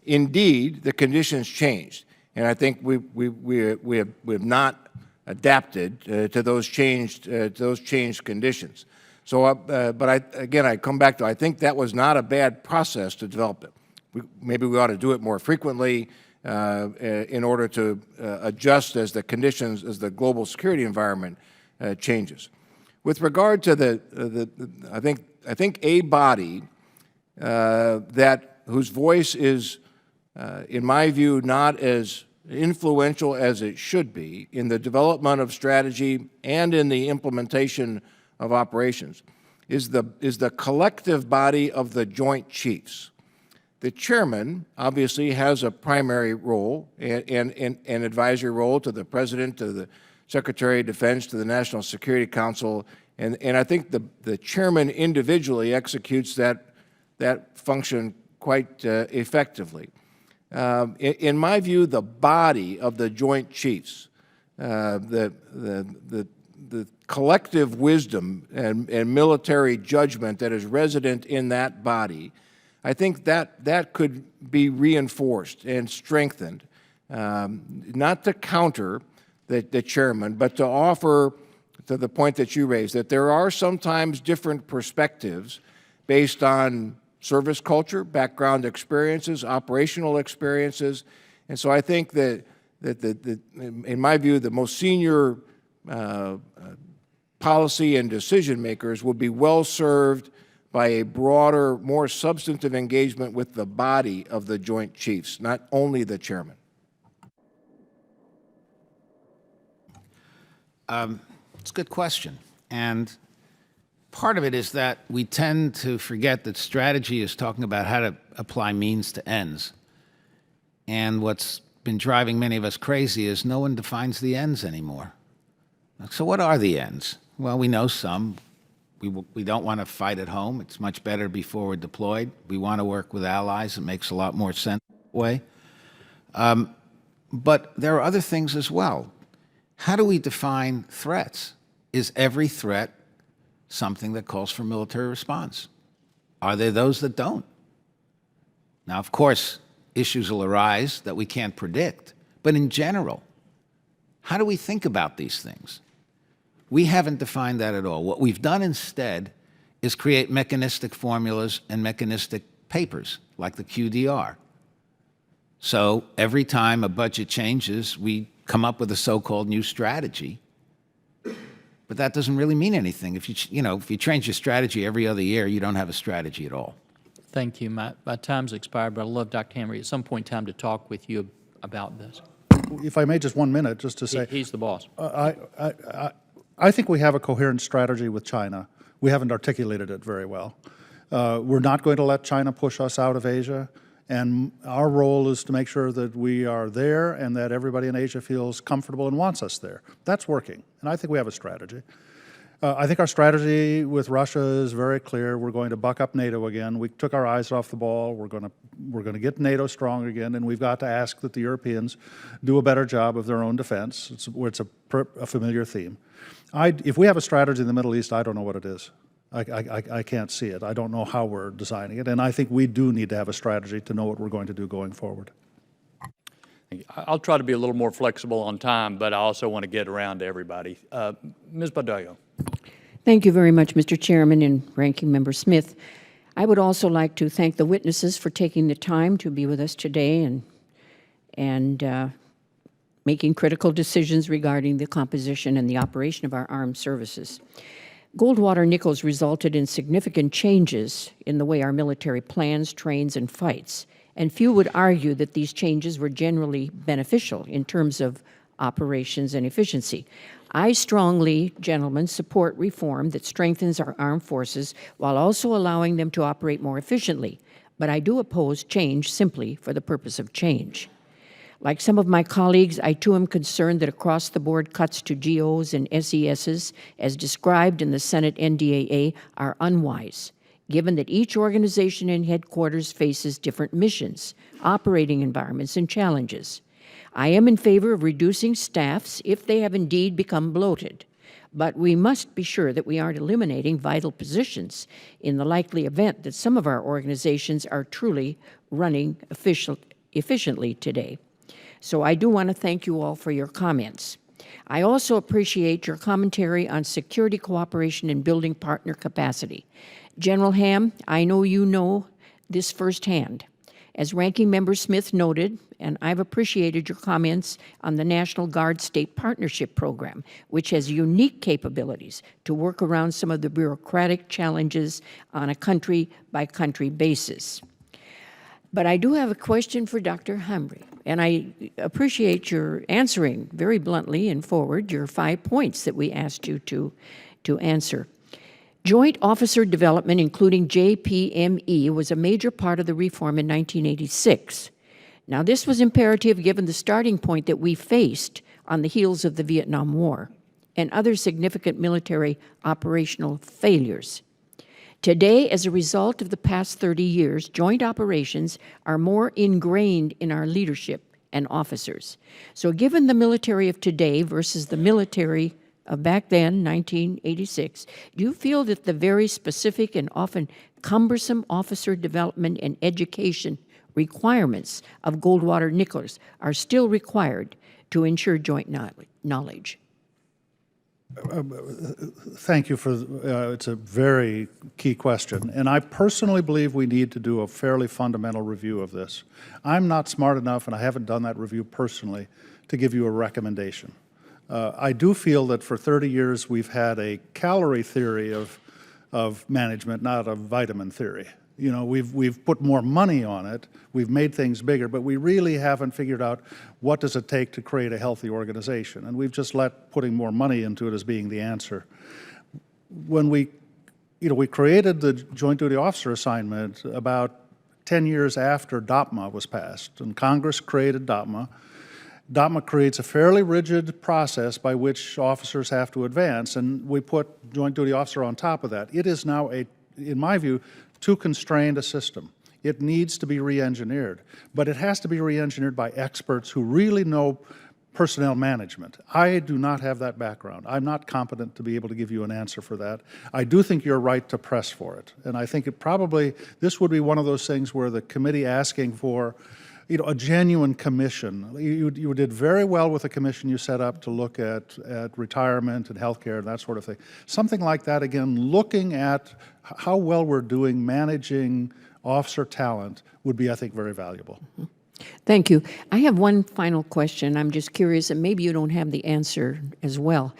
Indeed, the conditions changed. And I think we have not adapted to those changed conditions. So, but again, I come back to, I think that was not a bad process to develop it. Maybe we ought to do it more frequently in order to adjust as the conditions, as the global security environment changes. With regard to I think a body whose voice is, in my view, not as influential as it should be in the development of strategy and in the implementation of operations is the collective body of the Joint Chiefs. The chairman obviously has a primary role and an advisory role to the President, to the Secretary of Defense, to the National Security Council, and I think the chairman individually executes that function quite effectively. In my view, the body of the Joint Chiefs, the collective wisdom and military judgment that is resident in that body, I think that could be reinforced and strengthened, not to counter the chairman, but to offer, to the point that you raised, that there are sometimes different perspectives based on service culture, background experiences, operational experiences. And so I think that in my view, the most senior policy and decision makers will be well served by a broader, more substantive engagement with the body of the Joint Chiefs, not only the chairman. It's a good question. And part of it is that we tend to forget that strategy is talking about how to apply means to ends. And what's been driving many of us crazy is no one defines the ends anymore. So what are the ends? Well, we know some. We don't want to fight at home. It's much better before we're deployed. We want to work with allies. It makes a lot more sense that way. But there are other things as well. How do we define threats? Is every threat something that calls for military response? Are there those that don't? Now, of course, issues will arise that we can't predict. But in general, how do we think about these things? We haven't defined that at all. What we've done instead is create mechanistic formulas and mechanistic papers, like the QDR. So every time a budget changes, we come up with a so-called new strategy. But that doesn't really mean anything. If you change your strategy every other year, you don't have a strategy at all. Thank you. My time's expired, but I'd love, Dr. Harme, at some point in time to talk with you about this. If I may, just 1 minute, just to say. He's the boss. I think we have a coherent strategy with China. We haven't articulated it very well. We're not going to let China push us out of Asia, and our role is to make sure that we are there and that everybody in Asia feels comfortable and wants us there. That's working, and I think we have a strategy. I think our strategy with Russia is very clear. We're going to buck up NATO again. We took our eyes off the ball. We're going to get NATO strong again, and we've got to ask that the Europeans do a better job of their own defense. It's a familiar theme. If we have a strategy in the Middle East, I don't know what it is. I can't see it. I don't know how we're designing it, and I think we do need to have a strategy to know what we're going to do going forward. I'll try to be a little more flexible on time, but I also want to get around to everybody. Ms. Badallo. Thank you very much, Mr. Chairman and Ranking Member Smith. I would also like to thank the witnesses for taking the time to be with us today and making critical decisions regarding the composition and the operation of our armed services. Goldwater-Nichols resulted in significant changes in the way our military plans, trains, and fights, and few would argue that these changes were generally beneficial in terms of operations and efficiency. I strongly, gentlemen, support reform that strengthens our armed forces while also allowing them to operate more efficiently, but I do oppose change simply for the purpose of change. Like some of my colleagues, I too am concerned that across-the-board cuts to GOs and SESs, as described in the Senate NDAA, are unwise, given that each organization and headquarters faces different missions, operating environments, and challenges. I am in favor of reducing staffs if they have indeed become bloated, but we must be sure that we aren't eliminating vital positions in the likely event that some of our organizations are truly running efficiently today. So I do want to thank you all for your comments. I also appreciate your commentary on security cooperation and building partner capacity. General Ham, I know you know this firsthand. As Ranking Member Smith noted, and I've appreciated your comments on the National Guard State Partnership Program, which has unique capabilities to work around some of the bureaucratic challenges on a country-by-country basis. But I do have a question for Dr. Harme, and I appreciate your answering very bluntly and forward your 5 points that we asked you to answer. Joint officer development, including JPME, was a major part of the reform in 1986. Now, this was imperative given the starting point that we faced on the heels of the Vietnam War and other significant military operational failures. Today, as a result of the past 30 years, joint operations are more ingrained in our leadership and officers. So given the military of today versus the military of back then, 1986, do you feel that the very specific and often cumbersome officer development and education requirements of Goldwater-Nichols are still required to ensure joint knowledge? Thank you for, it's a very key question. And I personally believe we need to do a fairly fundamental review of this. I'm not smart enough, and I haven't done that review personally, to give you a recommendation. I do feel that for 30 years we've had a calorie theory of management, not a vitamin theory. You know, we've put more money on it, we've made things bigger, but we really haven't figured out what does it take to create a healthy organization, and we've just let putting more money into it as being the answer. When we created the Joint Duty Officer assignment about 10 years after DOPMA was passed, and Congress created DOPMA. DOPMA creates a fairly rigid process by which officers have to advance, and we put Joint Duty Officer on top of that. It is now, in my view, too constrained a system. It needs to be re-engineered, but it has to be re-engineered by experts who really know personnel management. I do not have that background. I'm not competent to be able to give you an answer for that. I do think you're right to press for it, and I think this would be one of those things where the committee asking for a genuine commission. You did very well with the commission you set up to look at retirement and healthcare and that sort of thing. Something like that, again, looking at how well we're doing managing officer talent would be, I think, very valuable. Thank you. I have one final question. I'm just curious, and maybe you don't have the answer as well.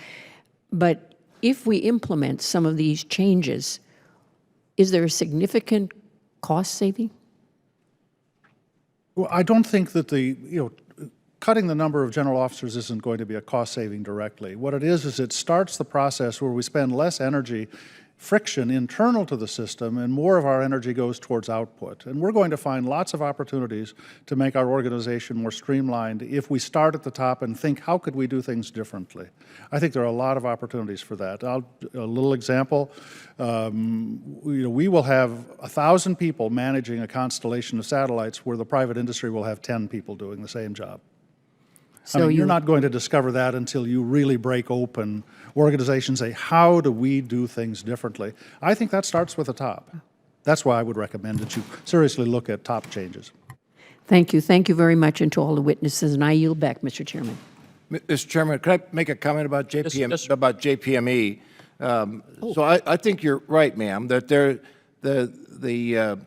But if we implement some of these changes, is there a significant cost saving? Well, I don't think that cutting the number of general officers isn't going to be a cost saving directly. What it is it starts the process where we spend less energy, friction internal to the system, and more of our energy goes towards output. And we're going to find lots of opportunities to make our organization more streamlined if we start at the top and think, how could we do things differently? I think there are a lot of opportunities for that. A little example, we will have 1,000 people managing a constellation of satellites where the private industry will have 10 people doing the same job. So you're not going to discover that until you really break open organizations, say, how do we do things differently? I think that starts with the top. That's why I would recommend that you seriously look at top changes. Thank you. Thank you very much, and to all the witnesses. And I yield back, Mr. Chairman. Mr. Chairman, could I make a comment about Yes, sir. about JPME? So I think you're right, ma'am, that the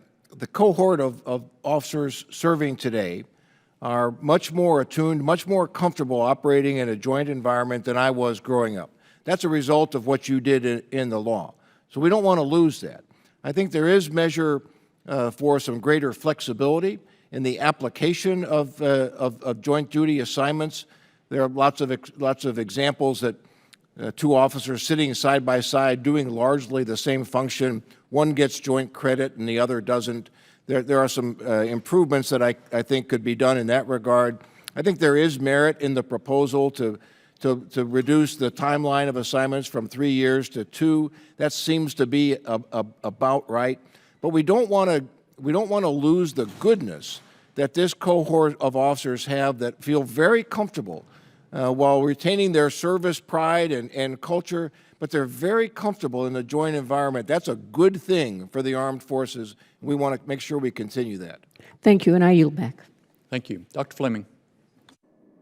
cohort of officers serving today are much more attuned, much more comfortable operating in a joint environment than I was growing up. That's a result of what you did in the law. So we don't want to lose that. I think there is measure for some greater flexibility in the application of joint duty assignments. There are lots of examples that two officers sitting side by side doing largely the same function, one gets joint credit and the other doesn't. There are some improvements that I think could be done in that regard. I think there is merit in the proposal to reduce the timeline of assignments from 3 years to 2. That seems to be about right. But we don't want to lose the goodness that this cohort of officers have that feel very comfortable while retaining their service pride and culture, but they're very comfortable in the joint environment. That's a good thing for the armed forces. We want to make sure we continue that. Thank you, and I yield back. Thank you. Dr. Fleming.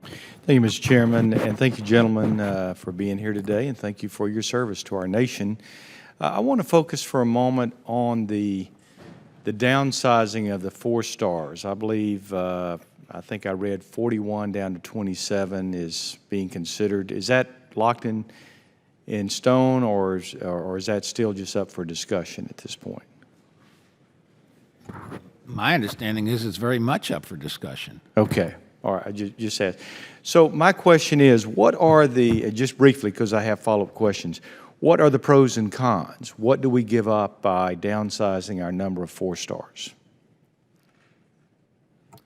Thank you, Mr. Chairman, and thank you, gentlemen, for being here today, and thank you for your service to our nation. I want to focus for a moment on the downsizing of the 4 stars. I believe, I think I read 41 down to 27 is being considered. Is that locked in stone, or is that still just up for discussion at this point? My understanding is it's very much up for discussion. Okay. All right, I just asked. So my question is, what are just briefly, because I have follow-up questions, what are the pros and cons? What do we give up by downsizing our number of 4 stars?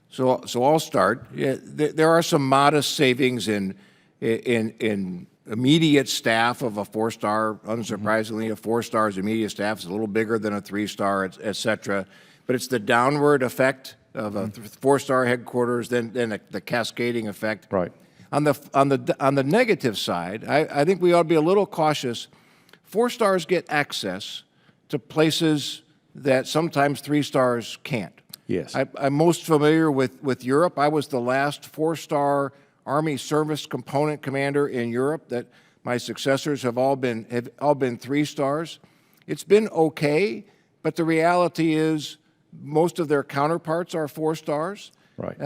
So I'll start. Yeah, there are some modest savings in immediate staff of a 4-star. Unsurprisingly, a 4-star's immediate staff is a little bigger than a 3-star, et cetera. But it's the downward effect of a 4-star headquarters, then the cascading effect. Right. On the negative side, I think we ought to be a little cautious. 4 stars get access to places that sometimes 3 stars can't. Yes. I'm most familiar with Europe. I was the last 4-star Army service component commander in Europe. That my successors have all been 3 stars. It's been okay, but the reality is most of their counterparts are 4 stars. Right.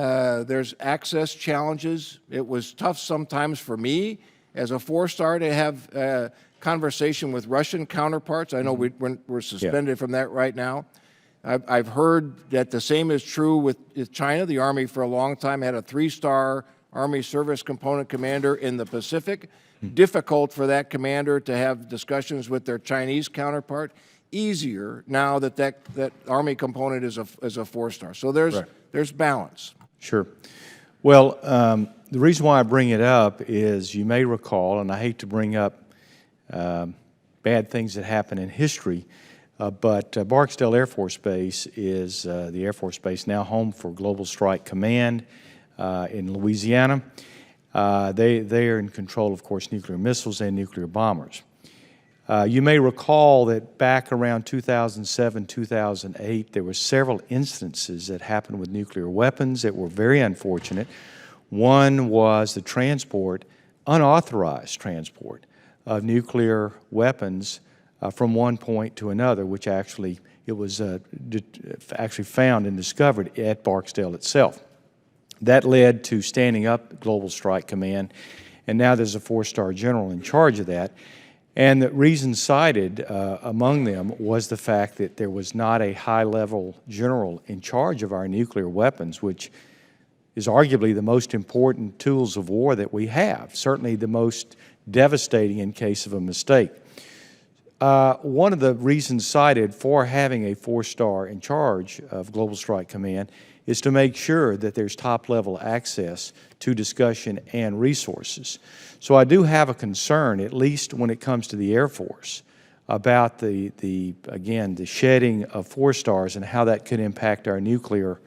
There's access challenges. It was tough sometimes for me as a 4-star to have conversation with Russian counterparts. I know we're suspended from that right now. I've heard that the same is true with China. The Army for a long time had a 3-star Army service component commander in the Pacific. Difficult for that commander to have discussions with their Chinese counterpart. Easier now that Army component is a 4-star. So there's balance. Sure. Well, the reason why I bring it up is you may recall, and I hate to bring up bad things that happen in history, but Barksdale Air Force Base is the Air Force Base now home for Global Strike Command in Louisiana. They are in control, of course, nuclear missiles and nuclear bombers. You may recall that back around 2007, 2008, there were several instances that happened with nuclear weapons that were very unfortunate. One was the transport, unauthorized transport, of nuclear weapons from one point to another, which actually it was actually found and discovered at Barksdale itself. That led to standing up Global Strike Command, and now there's a 4-star general in charge of that. And the reason cited among them was the fact that there was not a high-level general in charge of our nuclear weapons, which is arguably the most important tools of war that we have, certainly the most devastating in case of a mistake. One of the reasons cited for having a 4-star in charge of Global Strike Command is to make sure that there's top-level access to discussion and resources. So I do have a concern, at least when it comes to the Air Force, about the shedding of 4 stars and how that could impact our nuclear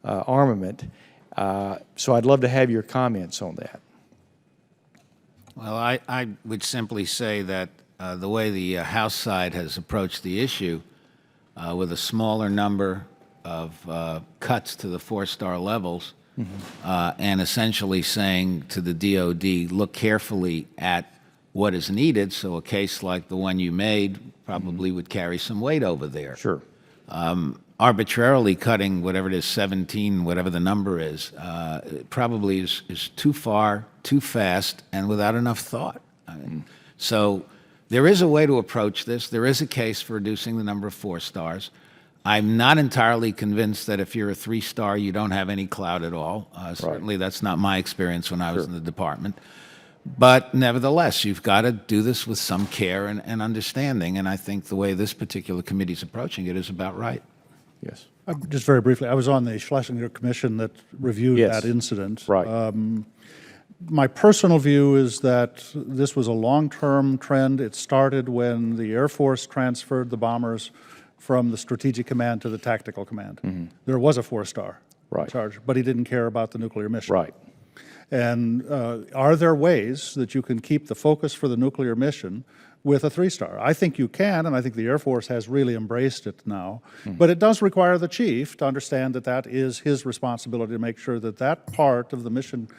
armament. So I'd love to have your comments on that. Well, I would simply say that the way the House side has approached the issue with a smaller number of cuts to the 4-star levels, and essentially saying to the DOD, look carefully at what is needed, so a case like the one you made probably would carry some weight over there. Sure. Arbitrarily cutting whatever it is, 17, whatever the number is, probably is too far, too fast, and without enough thought. So there is a way to approach this. There is a case for reducing the number of 4 stars. I'm not entirely convinced that if you're a 3-star, you don't have any clout at all. Certainly that's not my experience when I was in the department. But nevertheless, you've got to do this with some care and understanding, and I think the way this particular committee is approaching it is about right. Yes. Just very briefly, I was on the Schlesinger Commission that reviewed that incident. Right. My personal view is that this was a long-term trend. It started when the Air Force transferred the bombers from the strategic command to the tactical command. There was a 4-star in charge, but he didn't care about the nuclear mission. Right. And are there ways that you can keep the focus for the nuclear mission with a 3-star. I think you can, and I think the Air Force has really embraced it now. But it does require the chief to understand that that is his responsibility to make sure that that part of the mission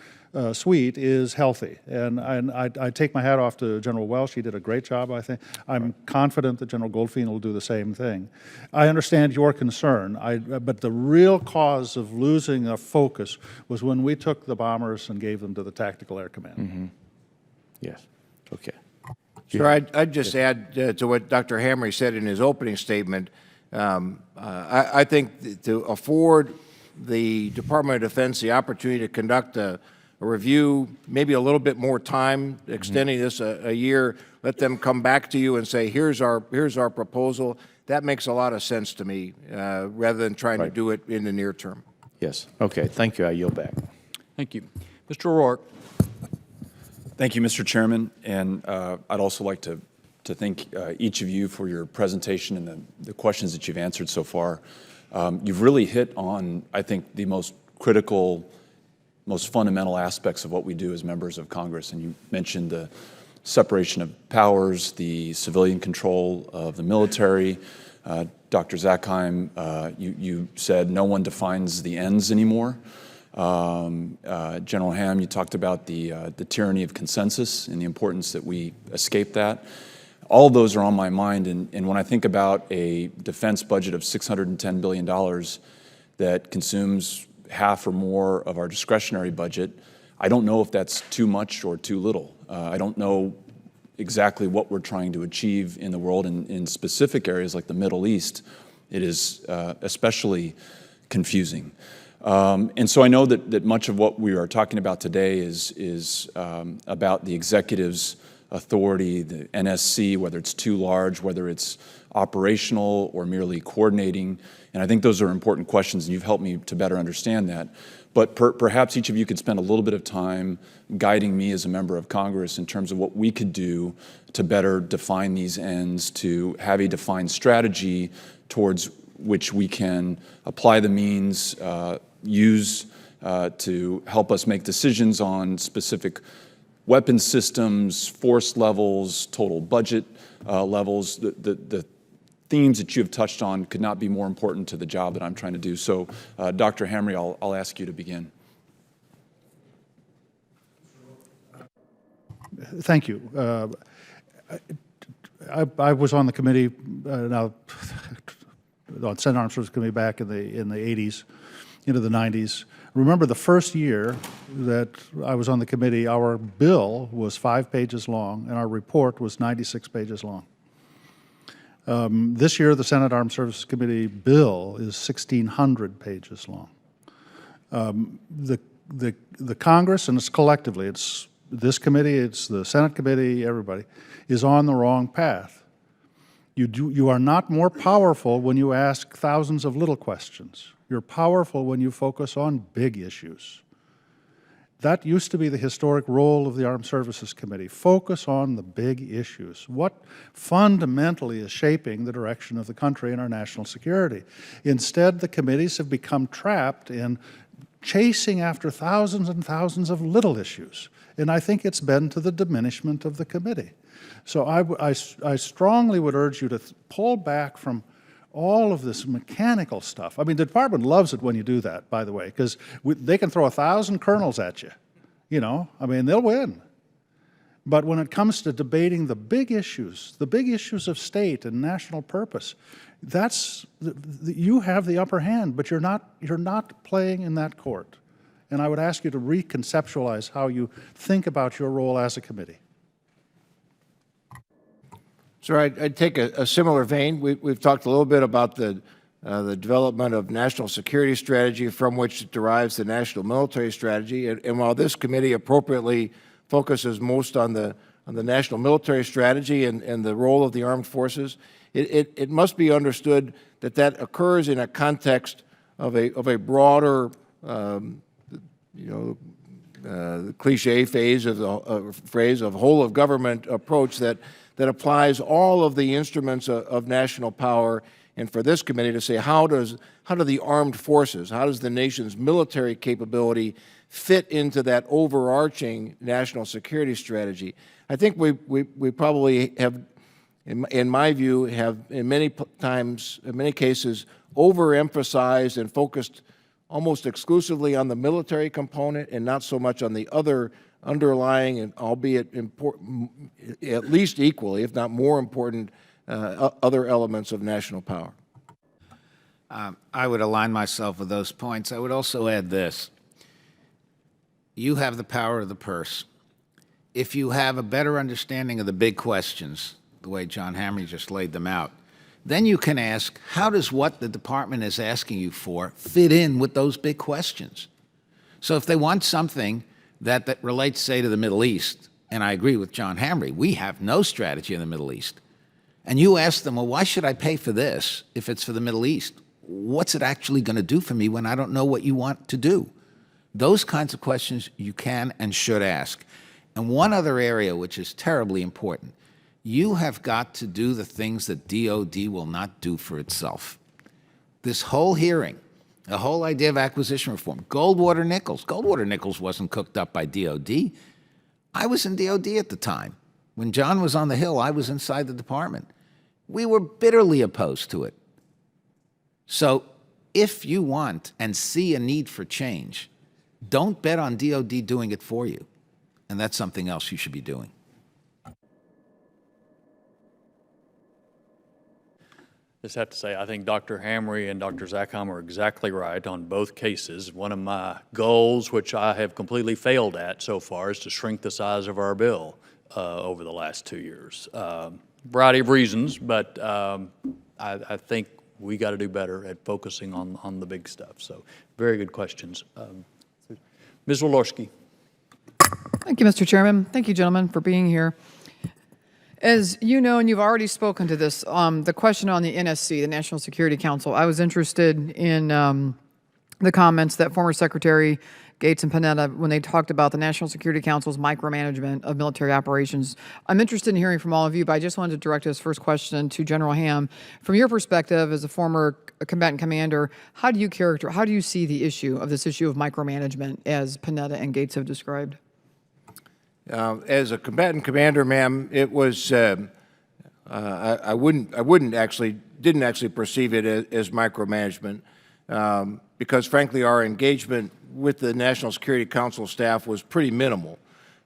suite is healthy. And I take my hat off to General Welsh. He did a great job, I think. I'm confident that General Goldfein will do the same thing. I understand your concern, but the real cause of losing a focus was when we took the bombers and gave them to the Tactical Air Command. Yes. Okay. Sir, I'd just add to what Dr. Harme said in his opening statement. I think to afford the Department of Defense the opportunity to conduct a review, maybe a little bit more time, extending this a year, let them come back to you and say, here's our proposal. That makes a lot of sense to me, rather than trying to do it in the near term. Yes. Okay. Thank you. I yield back. Thank you. Mr. O'Rourke. Thank you, Mr. Chairman, and I'd also like to thank each of you for your presentation and the questions that you've answered so far. You've really hit on, I think, the most critical, most fundamental aspects of what we do as members of Congress, and you mentioned the separation of powers, the civilian control of the military. Dr. Zakheim, you said no one defines the ends anymore. General Ham, you talked about the tyranny of consensus and the importance that we escape that. All of those are on my mind, and when I think about a defense budget of $610 billion that consumes half or more of our discretionary budget, I don't know if that's too much or too little. I don't know exactly what we're trying to achieve in the world. In specific areas like the Middle East, it is especially confusing. And so I know that much of what we are talking about today is about the executive's authority, the NSC, whether it's too large, whether it's operational or merely coordinating. And I think those are important questions, and you've helped me to better understand that. But perhaps each of you could spend a little bit of time guiding me as a member of Congress in terms of what we could do to better define these ends, to have a defined strategy towards which we can apply the means, use to help us make decisions on specific weapons systems, force levels, total budget levels. The themes that you have touched on could not be more important to the job that I'm trying to do. So, Dr. Harme, I'll ask you to begin. Thank you. I was on the committee now, on Senate Armed Services Committee back in the 80s, into the 90s. Remember the first year that I was on the committee, our bill was 5 pages long and our report was 96 pages long. This year, the Senate Armed Services Committee bill is 1,600 pages long. The Congress, and it's collectively, it's this committee, it's the Senate committee, everybody, is on the wrong path. You are not more powerful when you ask thousands of little questions. You're powerful when you focus on big issues. That used to be the historic role of the Armed Services Committee. Focus on the big issues. What fundamentally is shaping the direction of the country and our national security? Instead, the committees have become trapped in chasing after thousands and thousands of little issues. And I think it's been to the diminishment of the committee. So I strongly would urge you to pull back from all of this mechanical stuff. I mean, the department loves it when you do that, by the way, because they can throw 1,000 colonels at you. You know, I mean, they'll win. But when it comes to debating the big issues of state and national purpose, you have the upper hand, but you're not playing in that court. And I would ask you to reconceptualize how you think about your role as a committee. Sir, I'd take a similar vein. We've talked a little bit about the development of national security strategy from which it derives the national military strategy. And while this committee appropriately focuses most on the national military strategy and the role of the armed forces, it must be understood that occurs in a context of a broader, cliche phrase of whole of government approach that applies all of the instruments of national power and for this committee to say, how do the armed forces, how does the nation's military capability fit into that overarching national security strategy? I think we probably have, in my view, have in many cases, overemphasized and focused almost exclusively on the military component and not so much on the other underlying and albeit important, at least equally, if not more important, other elements of national power. I would align myself with those points. I would also add this. You have the power of the purse. If you have a better understanding of the big questions, the way John Harme just laid them out, then you can ask, how does what the department is asking you for fit in with those big questions? So if they want something that relates, say, to the Middle East, and I agree with John Harme, we have no strategy in the Middle East, and you ask them, well, why should I pay for this if it's for the Middle East? What's it actually going to do for me when I don't know what you want to do? Those kinds of questions you can and should ask. And one other area which is terribly important, you have got to do the things that DOD will not do for itself. This whole hearing, the whole idea of acquisition reform, Goldwater-Nichols. Goldwater-Nichols wasn't cooked up by DOD. I was in DOD at the time. When John was on the Hill, I was inside the department. We were bitterly opposed to it. So if you want and see a need for change, don't bet on DOD doing it for you. And that's something else you should be doing. Just have to say, I think Dr. Hamre and Dr. Zakheim are exactly right on both cases. One of my goals, which I have completely failed at so far, is to shrink the size of our bill over the last 2 years. Variety of reasons, but I think we got to do better at focusing on the big stuff. So very good questions. Ms. Walorski. Thank you, Mr. Chairman. Thank you, gentlemen, for being here. As you know, and you've already spoken to this, the question on the NSC, the National Security Council, I was interested in the comments that former Secretary Gates and Panetta, when they talked about the National Security Council's micromanagement of military operations. I'm interested in hearing from all of you, but I just wanted to direct this first question to General Ham. From your perspective as a former combatant commander, how do you see the issue of micromanagement as Panetta and Gates have described? As a combatant commander, ma'am, it was didn't actually perceive it as micromanagement because, frankly, our engagement with the National Security Council staff was pretty minimal.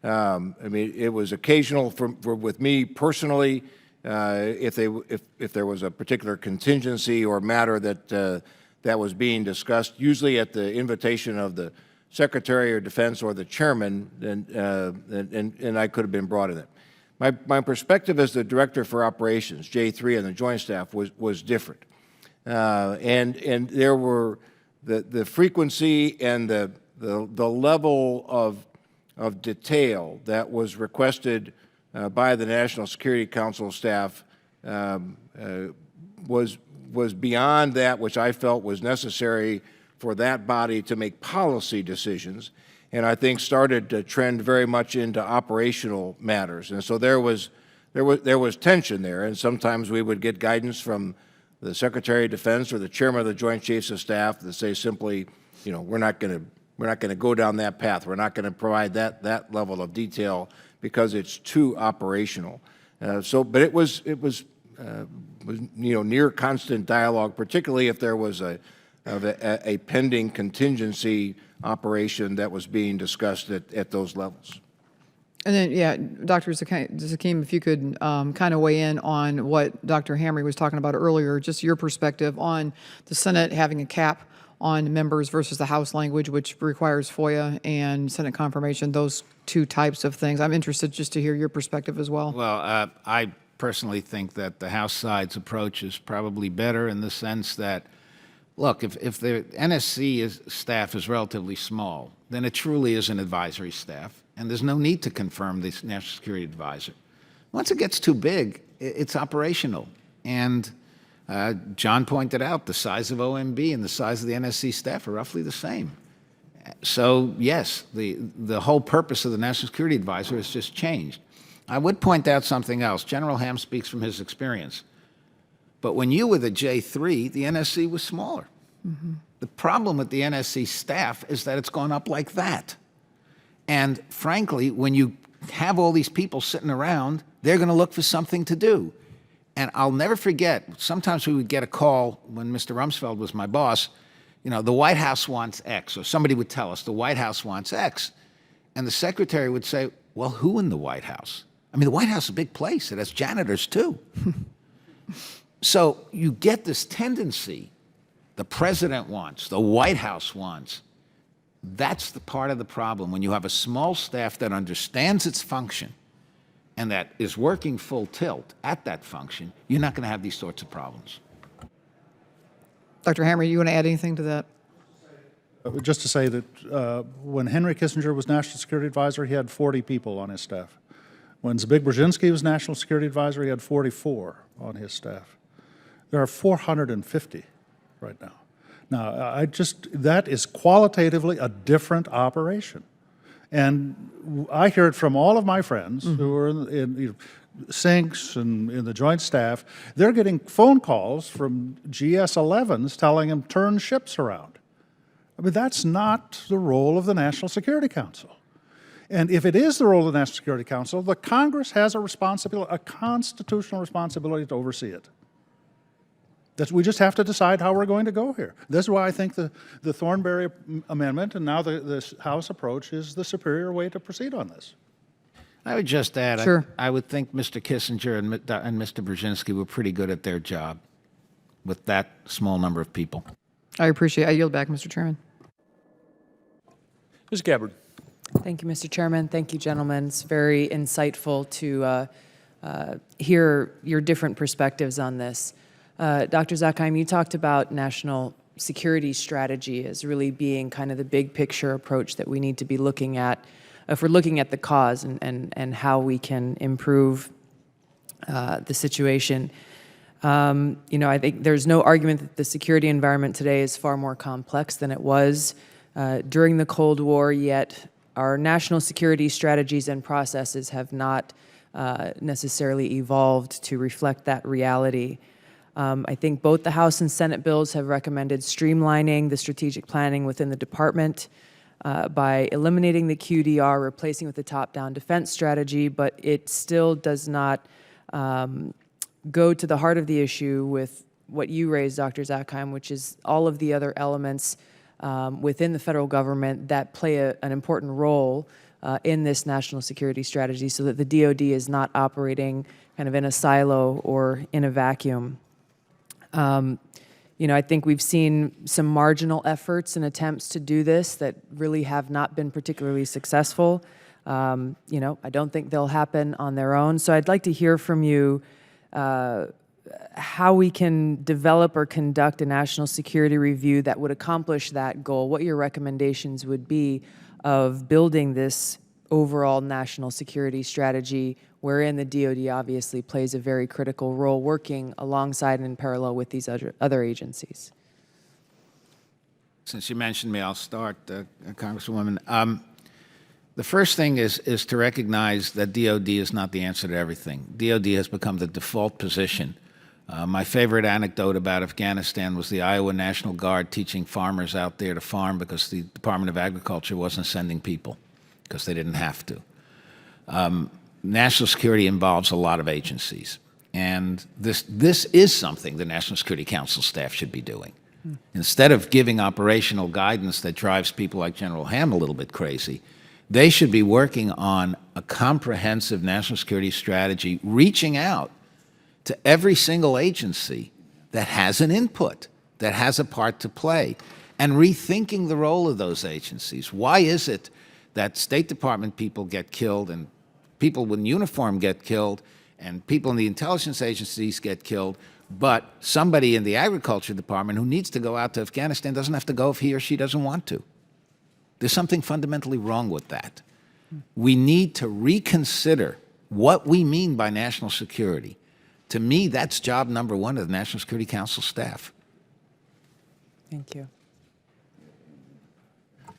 I mean, it was occasional with me personally if there was a particular contingency or matter that was being discussed, usually at the invitation of the Secretary of Defense or the chairman, and I could have been brought in it. My perspective as the director for operations, J3 and the Joint Staff, was different, and there were the frequency and the level of detail that was requested by the National Security Council staff was beyond that which I felt was necessary for that body to make policy decisions, and I think started to trend very much into operational matters. And so there was tension there, and sometimes we would get guidance from the Secretary of Defense or the Chairman of the Joint Chiefs of Staff that say simply, you know, we're not going to go down that path. We're not going to provide that level of detail because it's too operational. But it was near constant dialogue, particularly if there was a pending contingency operation that was being discussed at those levels. And then, yeah, Dr. Zakheim, if you could kind of weigh in on what Dr. Hamre was talking about earlier, just your perspective on the Senate having a cap on members versus the House language, which requires FOIA and Senate confirmation, those two types of things. I'm interested just to hear your perspective as well. Well, I personally think that the House side's approach is probably better in the sense that, look, if the NSC staff is relatively small, then it truly is an advisory staff, and there's no need to confirm the National Security Advisor. Once it gets too big, it's operational. And John pointed out the size of OMB and the size of the NSC staff are roughly the same. So, yes, the whole purpose of the National Security Advisor has just changed. I would point out something else. General Ham speaks from his experience. But when you were the J3, the NSC was smaller. The problem with the NSC staff is that it's gone up like that. And frankly, when you have all these people sitting around, they're going to look for something to do. And I'll never forget, sometimes we would get a call when Mr. Rumsfeld was my boss, you know, the White House wants X, or somebody would tell us the White House wants X. And the secretary would say, well, who in the White House? I mean, the White House is a big place. It has janitors, too. So you get this tendency, the president wants, the White House wants. That's the part of the problem. When you have a small staff that understands its function and that is working full tilt at that function, you're not going to have these sorts of problems. Dr. Harme, you want to add anything to that? Just to say that when Henry Kissinger was National Security Advisor, he had 40 people on his staff. When Zbigniew Brzezinski was National Security Advisor, he had 44 on his staff. There are 450 right now. Now, that is qualitatively a different operation. And I hear it from all of my friends who are in sinks and in the joint staff. They're getting phone calls from GS-11s telling them, turn ships around. I mean, that's not the role of the National Security Council. And if it is the role of the National Security Council, the Congress has a responsibility, a constitutional responsibility to oversee it. We just have to decide how we're going to go here. This is why I think the Thornberry Amendment and now this House approach is the superior way to proceed on this. I would just add, Sure. I would think Mr. Kissinger and Mr. Brzezinski were pretty good at their job with that small number of people. I appreciate it. I yield back, Mr. Chairman. Ms. Gabbard. Thank you, Mr. Chairman. Thank you, gentlemen. It's very insightful to hear your different perspectives on this. Dr. Zakheim, you talked about national security strategy as really being kind of the big picture approach that we need to be looking at if we're looking at the cause and how we can improve the situation. You know, I think there's no argument that the security environment today is far more complex than it was during the Cold War, yet our national security strategies and processes have not necessarily evolved to reflect that reality. I think both the House and Senate bills have recommended streamlining the strategic planning within the department by eliminating the QDR, replacing with the top-down defense strategy, but it still does not go to the heart of the issue with what you raised, Dr. Zakheim, which is all of the other elements within the federal government that play an important role in this national security strategy so that the DoD is not operating kind of in a silo or in a vacuum. You know, I think we've seen some marginal efforts and attempts to do this that really have not been particularly successful. You know, I don't think they'll happen on their own. So I'd like to hear from you how we can develop or conduct a national security review that would accomplish that goal, what your recommendations would be of building this overall national security strategy, wherein the DoD obviously plays a very critical role working alongside and in parallel with these other agencies. Since you mentioned me, I'll start, Congresswoman. The first thing is to recognize that DoD is not the answer to everything. DoD has become the default position. My favorite anecdote about Afghanistan was the Iowa National Guard teaching farmers out there to farm because the Department of Agriculture wasn't sending people because they didn't have to. National security involves a lot of agencies, and this is something the National Security Council staff should be doing. Instead of giving operational guidance that drives people like General Harme a little bit crazy, they should be working on a comprehensive national security strategy, reaching out to every single agency that has an input, that has a part to play, and rethinking the role of those agencies. Why is it that State Department people get killed and people in uniform get killed and people in the intelligence agencies get killed, but somebody in the Agriculture Department who needs to go out to Afghanistan doesn't have to go if he or she doesn't want to? There's something fundamentally wrong with that. We need to reconsider what we mean by national security. To me, that's job number one of the National Security Council staff. Thank you.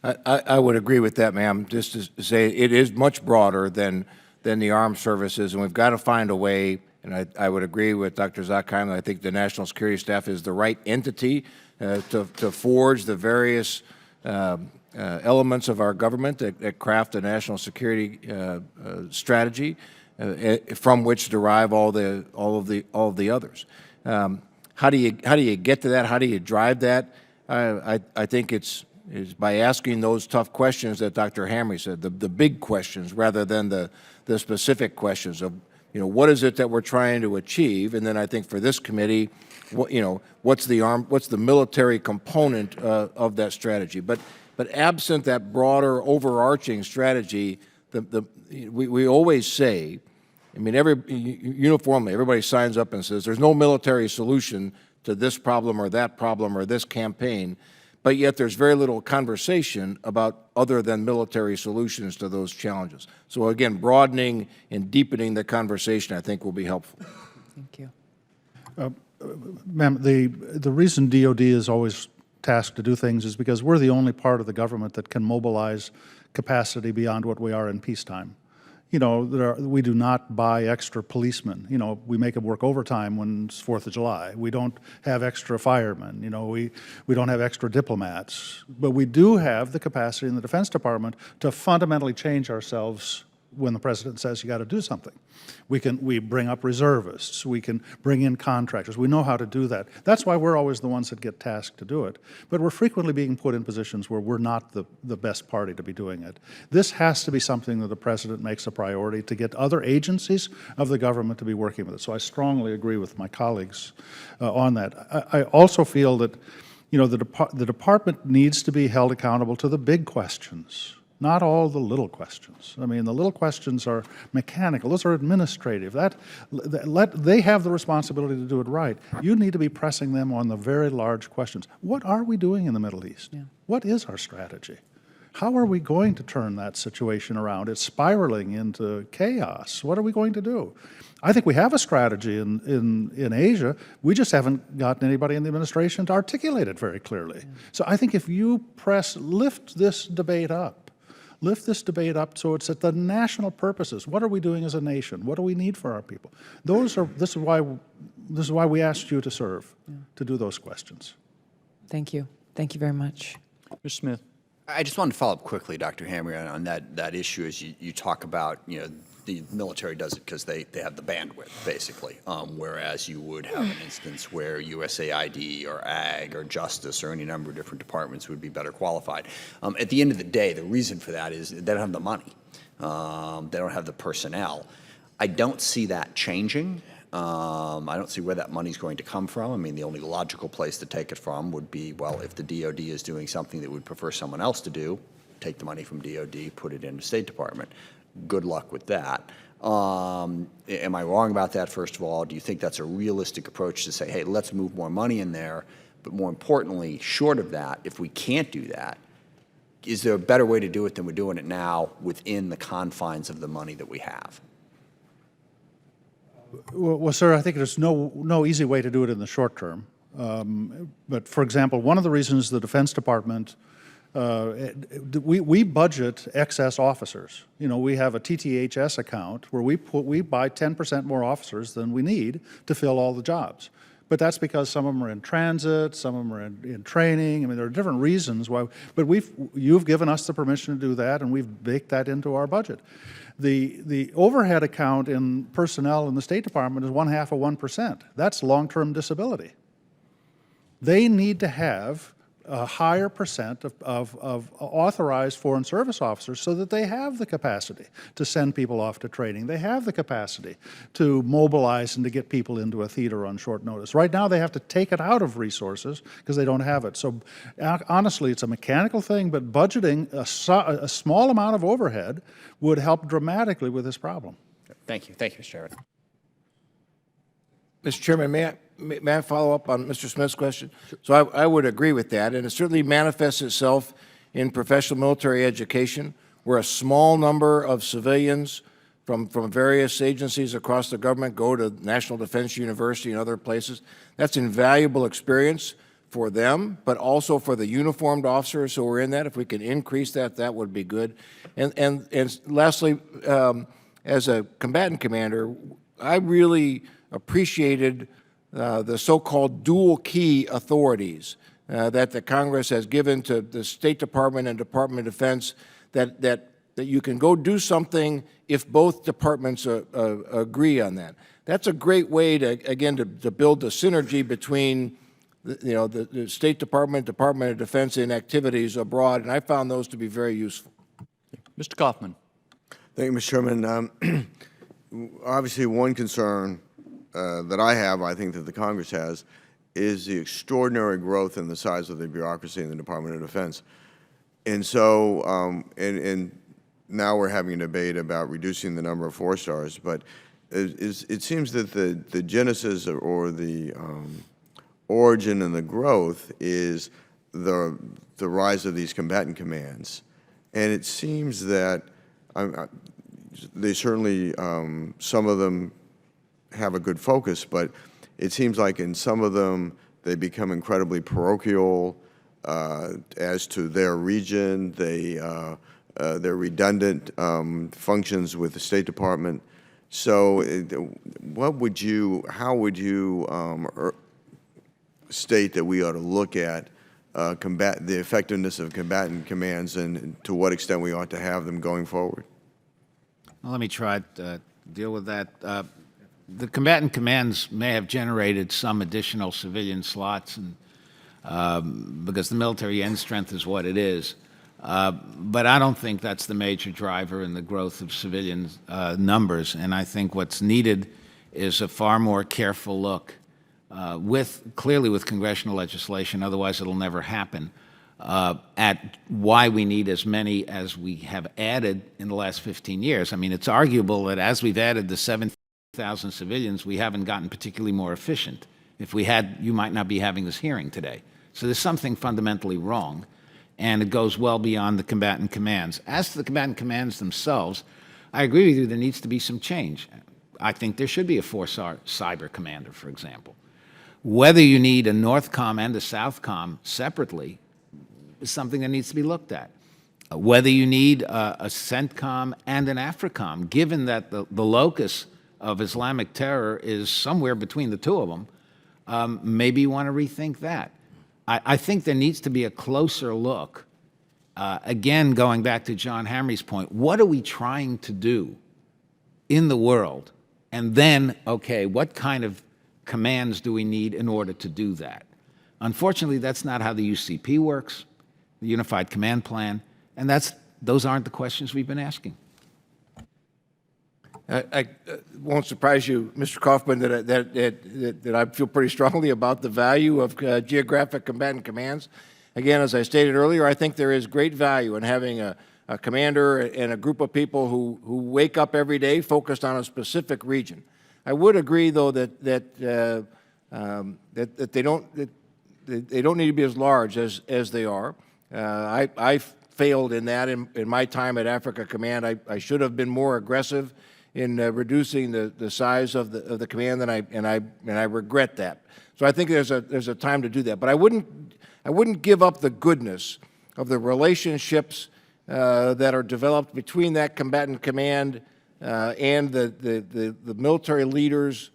I would agree with that, ma'am. Just to say it is much broader than the armed services, and we've got to find a way And I would agree with Dr. Zakheim. I think the National Security Staff is the right entity to forge the various elements of our government that craft a national security strategy from which derive all of the others. How do you get to that? How do you drive that? I think it's by asking those tough questions that Dr. Harme said, the big questions rather than the specific questions of, what is it that we're trying to achieve? And then I think for this committee, what's the military component of that strategy? But absent that broader overarching strategy, we always say, I mean, uniformly, everybody signs up and says there's no military solution to this problem or this campaign, but yet there's very little conversation about other than military solutions to those challenges. So again, broadening and deepening the conversation, I think, will be helpful. Thank you. Ma'am, the reason DOD is always tasked to do things is because we're the only part of the government that can mobilize capacity beyond what we are in peacetime. We do not buy extra policemen. We make them work overtime when it's 4th of July. We don't have extra firemen. We don't have extra diplomats. But we do have the capacity in the Defense Department to fundamentally change ourselves when the President says you got to do something. We bring up reservists. We can bring in contractors. We know how to do that. That's why we're always the ones that get tasked to do it. But we're frequently being put in positions where we're not the best party to be doing it. This has to be something that the President makes a priority to get other agencies of the government to be working with it. So I strongly agree with my colleagues on that. I also feel that the department needs to be held accountable to the big questions, not all the little questions. I mean, the little questions are mechanical. Those are administrative. They have the responsibility to do it right. You need to be pressing them on the very large questions. What are we doing in the Middle East? Yeah. What is our strategy? How are we going to turn that situation around? It's spiraling into chaos. What are we going to do? I think we have a strategy in Asia. We just haven't gotten anybody in the administration to articulate it very clearly. Yeah. So I think if you lift this debate up so it's at the national purposes. What are we doing as a nation? What do we need for our people? This is why we asked you to serve, to do those questions. Thank you. Thank you very much. Mr. Smith. I just wanted to follow up quickly, Dr. Harme, on that issue as you talk about, the military does it because they have the bandwidth, basically, whereas you would have an instance where USAID or Ag or Justice or any number of different departments would be better qualified. At the end of the day, the reason for that is they don't have the money. They don't have the personnel. I don't see that changing. I don't see where that money's going to come from. I mean, the only logical place to take it from would be, well, if the DOD is doing something that would prefer someone else to do, take the money from DOD, put it in the State Department. Good luck with that. Am I wrong about that, first of all? Do you think that's a realistic approach to say, hey, let's move more money in there? But more importantly, short of that, if we can't do that, is there a better way to do it than we're doing it now within the confines of the money that we have? Well, sir, I think there's no easy way to do it in the short term. But for example, one of the reasons the Defense Department we budget excess officers. We have a TTHS account where we buy 10% more officers than we need to fill all the jobs. But that's because some of them are in transit, some of them are in training. I mean, there are different reasons why. But you've given us the permission to do that, and we've baked that into our budget. The overhead account in personnel in the State Department is 0.5 of 1%. That's long-term disability. They need to have a higher percent of authorized foreign service officers so that they have the capacity to send people off to training. They have the capacity to mobilize and to get people into a theater on short notice. Right now they have to take it out of resources because they don't have it. So honestly, it's a mechanical thing, but budgeting a small amount of overhead would help dramatically with this problem. Thank you. Thank you, Mr. Chairman. Mr. Chairman, may I follow up on Mr. Smith's question? So I would agree with that, and it certainly manifests itself in professional military education, where a small number of civilians from various agencies across the government go to National Defense University and other places. That's invaluable experience for them, but also for the uniformed officers who are in that. If we can increase that, that would be good. And lastly, as a combatant commander, I really appreciated the so-called dual key authorities that the Congress has given to the State Department and Department of Defense, that you can go do something if both departments agree on that. That's a great way to, again, to build the synergy between the State Department, Department of Defense in activities abroad, and I found those to be very useful. Mr. Kaufman. Thank you, Mr. Chairman. Obviously, one concern that I have, I think that the Congress has, is the extraordinary growth in the size of the bureaucracy in the Department of Defense. And so, and now we're having a debate about reducing the number of 4-stars, but it seems that the genesis or the origin and the growth is the rise of these combatant commands. And it seems that they certainly, some of them have a good focus, but it seems like in some of them they become incredibly parochial as to their region. They're redundant functions with the State Department. So how would you state that we ought to look at the effectiveness of combatant commands and to what extent we ought to have them going forward? Well, let me try to deal with that. The combatant commands may have generated some additional civilian slots, and because the military end strength is what it is. But I don't think that's the major driver in the growth of civilian numbers. And I think what's needed is a far more careful look, clearly with congressional legislation, otherwise it'll never happen, at why we need as many as we have added in the last 15 years. I mean, it's arguable that as we've added the 7,000 civilians, we haven't gotten particularly more efficient. If we had, you might not be having this hearing today. So there's something fundamentally wrong, and it goes well beyond the combatant commands. As to the combatant commands themselves, I agree with you, there needs to be some change. I think there should be a 4-star cyber commander, for example. Whether you need a NORTHCOM and a SOUTHCOM separately is something that needs to be looked at. Whether you need a CENTCOM and an AFRICOM, given that the locus of Islamic terror is somewhere between the two of them, maybe you want to rethink that. I think there needs to be a closer look. Again, going back to John Harme's point, what are we trying to do in the world? And then, okay, what kind of commands do we need in order to do that? Unfortunately, that's not how the UCP works, the Unified Command Plan, and those aren't the questions we've been asking. I won't surprise you, Mr. Kaufman, that I feel pretty strongly about the value of geographic combatant commands. Again, as I stated earlier, I think there is great value in having a commander and a group of people who wake up every day focused on a specific region. I would agree, though, that they don't need to be as large as they are. I failed in that in my time at Africa Command. I should have been more aggressive in reducing the size of the command, and I regret that. So I think there's a time to do that. But I wouldn't give up the goodness of the relationships that are developed between that combatant command and the military leaders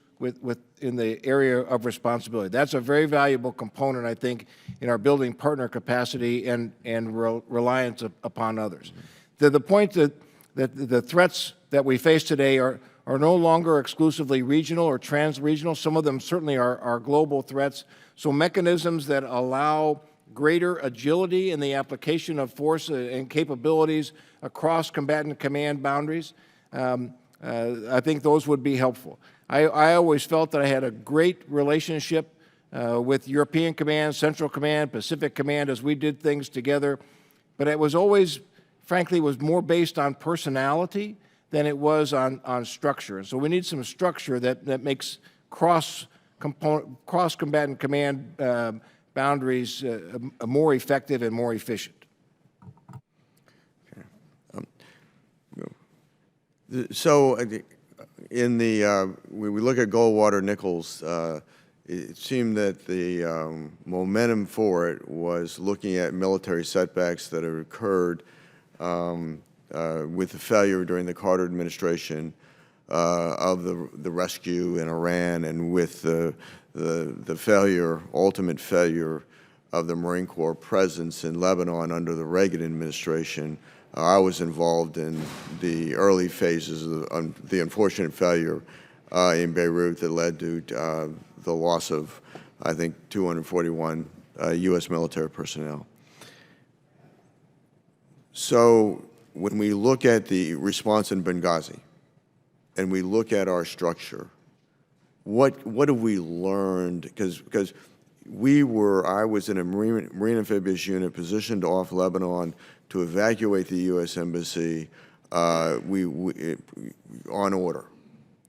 in the area of responsibility. That's a very valuable component, I think, in our building partner capacity and reliance upon others. To the point that the threats that we face today are no longer exclusively regional or trans-regional. Some of them certainly are global threats. So mechanisms that allow greater agility in the application of force and capabilities across combatant command boundaries, I think those would be helpful. I always felt that I had a great relationship with European Command, Central Command, Pacific Command as we did things together, but it was always, frankly, was more based on personality than it was on structure. So we need some structure that makes cross-combatant command boundaries more effective and more efficient. So in when we look at Goldwater-Nichols, it seemed that the momentum for it was looking at military setbacks that have occurred with the failure during the Carter administration of the rescue in Iran, and with the failure, ultimate failure of the Marine Corps presence in Lebanon under the Reagan administration, I was involved in the early phases of the unfortunate failure in Beirut that led to the loss of, I think, 241 U.S. military personnel. So when we look at the response in Benghazi and we look at our structure, what have we learned? Because I was in a Marine amphibious unit positioned off Lebanon to evacuate the U.S. Embassy on order.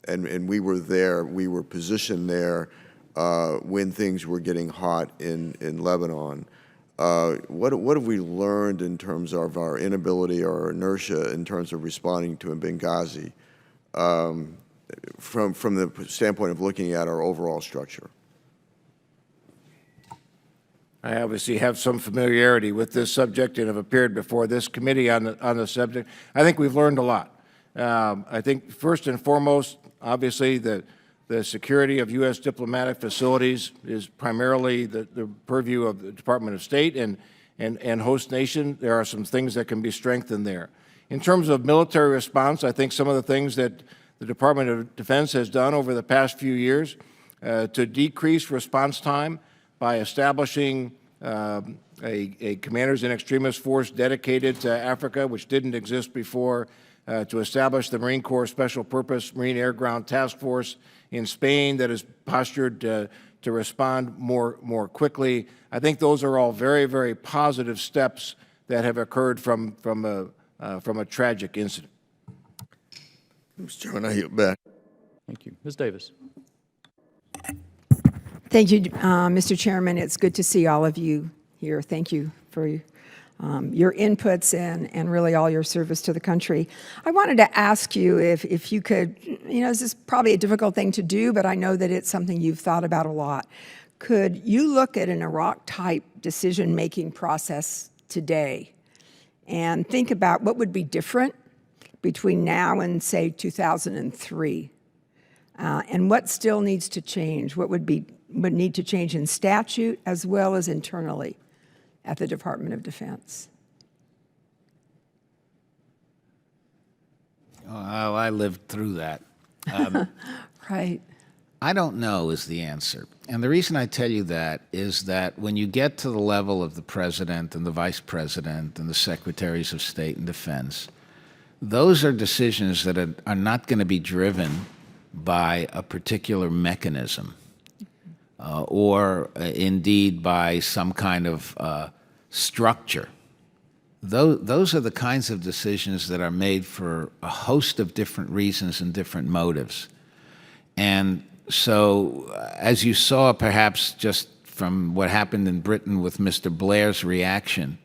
And we were there, we were positioned there when things were getting hot in Lebanon. What have we learned in terms of our inability or inertia in terms of responding to in Benghazi from the standpoint of looking at our overall structure? I obviously have some familiarity with this subject and have appeared before this committee on the subject. I think we've learned a lot. I think first and foremost, obviously, the security of U.S. diplomatic facilities is primarily the purview of the Department of State and host nation. There are some things that can be strengthened there. In terms of military response, I think some of the things that the Department of Defense has done over the past few years to decrease response time by establishing a commanders and extremists force dedicated to Africa, which didn't exist before, to establish the Marine Corps Special Purpose Marine Air Ground Task Force in Spain that is postured to respond more quickly. I think those are all very, very positive steps that have occurred from a tragic incident. Mr. Chairman, I yield back. Thank you. Ms. Davis. Thank you, Mr. Chairman. It's good to see all of you here. Thank you for your inputs and really all your service to the country. I wanted to ask you if you could, this is probably a difficult thing to do, but I know that it's something you've thought about a lot. Could you look at an Iraq-type decision-making process today and think about what would be different between now and, say, 2003? And what still needs to change? What would need to change in statute as well as internally at the Department of Defense? Oh, I lived through that. Right. I don't know is the answer. And the reason I tell you that is that when you get to the level of the president and the vice president and the secretaries of state and defense, those are decisions that are not going to be driven by a particular mechanism or indeed by some kind of structure. Those are the kinds of decisions that are made for a host of different reasons and different motives. And so, as you saw perhaps just from what happened in Britain with Mr. Blair's reaction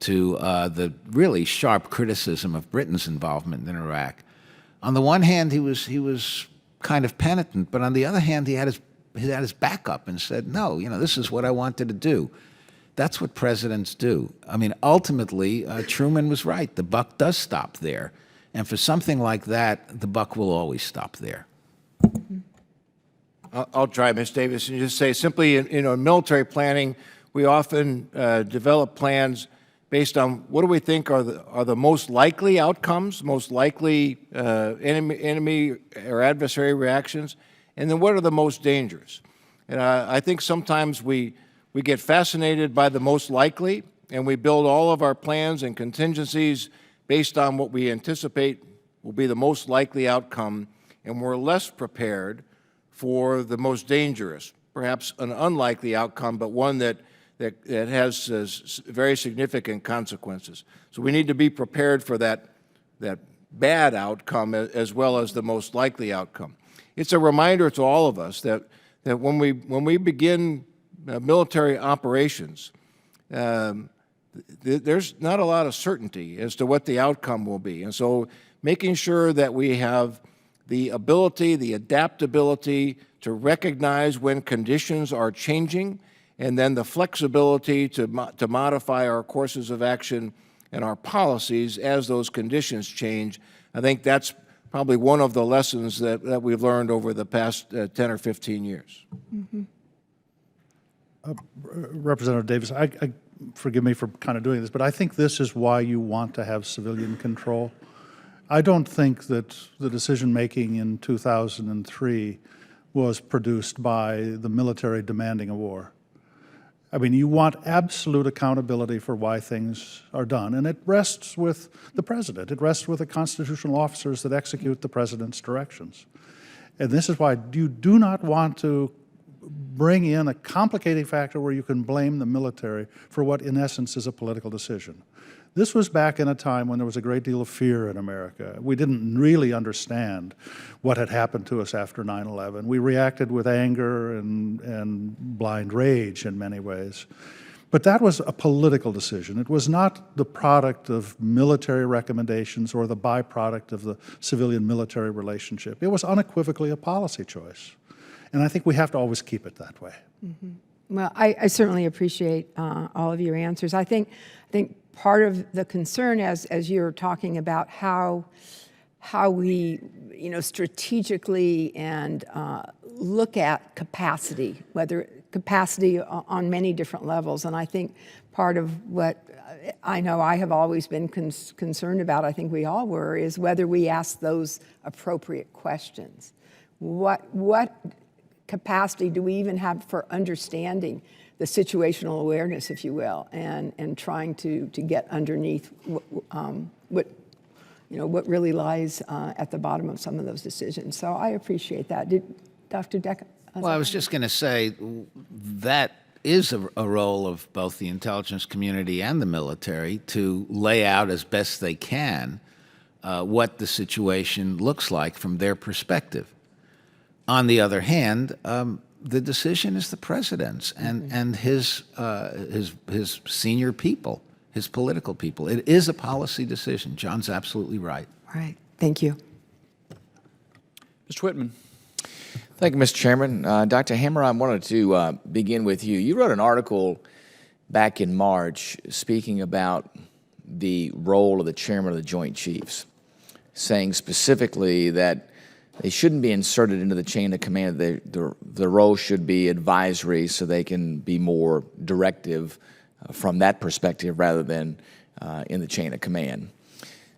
to the really sharp criticism of Britain's involvement in Iraq, on the one hand, he was kind of penitent, but on the other hand, he had his backup and said, no, this is what I wanted to do. That's what presidents do. I mean, ultimately, Truman was right. The buck does stop there. And for something like that, the buck will always stop there. I'll try, Ms. Davis, and just say simply, in military planning, we often develop plans based on what do we think are the most likely outcomes, most likely enemy or adversary reactions, and then what are the most dangerous. And I think sometimes we get fascinated by the most likely, and we build all of our plans and contingencies based on what we anticipate will be the most likely outcome, and we're less prepared for the most dangerous, perhaps an unlikely outcome, but one that has very significant consequences. So we need to be prepared for that bad outcome as well as the most likely outcome. It's a reminder to all of us that when we begin military operations, there's not a lot of certainty as to what the outcome will be. And so making sure that we have the ability, the adaptability to recognize when conditions are changing, and then the flexibility to modify our courses of action and our policies as those conditions change. I think that's probably one of the lessons that we've learned over the past 10 or 15 years. Representative Davis, forgive me for kind of doing this, but I think this is why you want to have civilian control. I don't think that the decision-making in 2003 was produced by the military demanding a war. I mean, you want absolute accountability for why things are done, and it rests with the president. It rests with the constitutional officers that execute the president's directions. And this is why you do not want to bring in a complicating factor where you can blame the military for what, in essence, is a political decision. This was back in a time when there was a great deal of fear in America. We didn't really understand what had happened to us after 9/11. We reacted with anger and blind rage in many ways. But that was a political decision. It was not the product of military recommendations or the byproduct of the civilian-military relationship. It was unequivocally a policy choice. And I think we have to always keep it that way. Well, I certainly appreciate all of your answers. I think part of the concern, as you're talking about how we, strategically and look at capacity, whether capacity on many different levels, and I think part of what I know I have always been concerned about, I think we all were, is whether we ask those appropriate questions. What capacity do we even have for understanding the situational awareness, if you will, and trying to get underneath what really lies at the bottom of some of those decisions. So I appreciate that. Dr. Decker? Well, I was just going to say that is a role of both the intelligence community and the military to lay out as best they can what the situation looks like from their perspective. On the other hand, the decision is the president's and his senior people, his political people. It is a policy decision. John's absolutely right. All right. Thank you. Mr. Whitman. Thank you, Mr. Chairman. Dr. Harme, I wanted to begin with you. You wrote an article back in March speaking about the role of the chairman of the Joint Chiefs, saying specifically that they shouldn't be inserted into the chain of command. The role should be advisory so they can be more directive from that perspective rather than in the chain of command.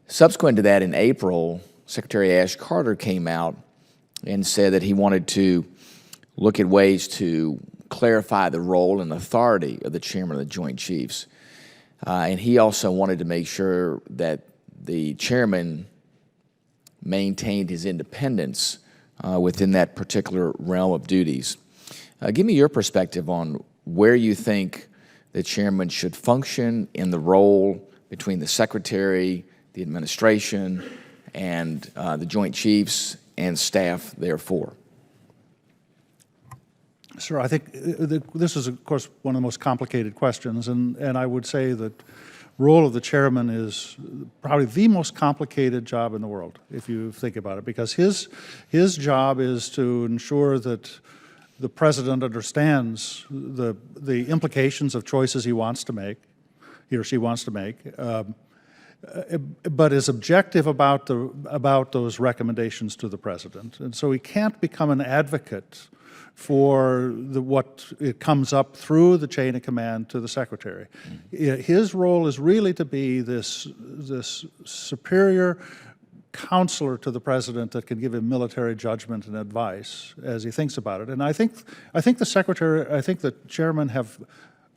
Subsequent to that, in April, Secretary Ash Carter came out and said that he wanted to look at ways to clarify the role and authority of the chairman of the Joint Chiefs. And he also wanted to make sure that the chairman maintained his independence within that particular realm of duties. Give me your perspective on where you think the chairman should function in the role between the secretary, the administration, and the Joint Chiefs and staff, therefore. Sir, I think this is, of course, one of the most complicated questions, and I would say that role of the chairman is probably the most complicated job in the world, if you think about it, because his job is to ensure that the president understands the implications of choices he wants to make, he or she wants to make, but is objective about those recommendations to the president. And so he can't become an advocate for what it comes up through the chain of command to the secretary. His role is really to be this superior counselor to the president that can give him military judgment and advice as he thinks about it. And I think the chairman have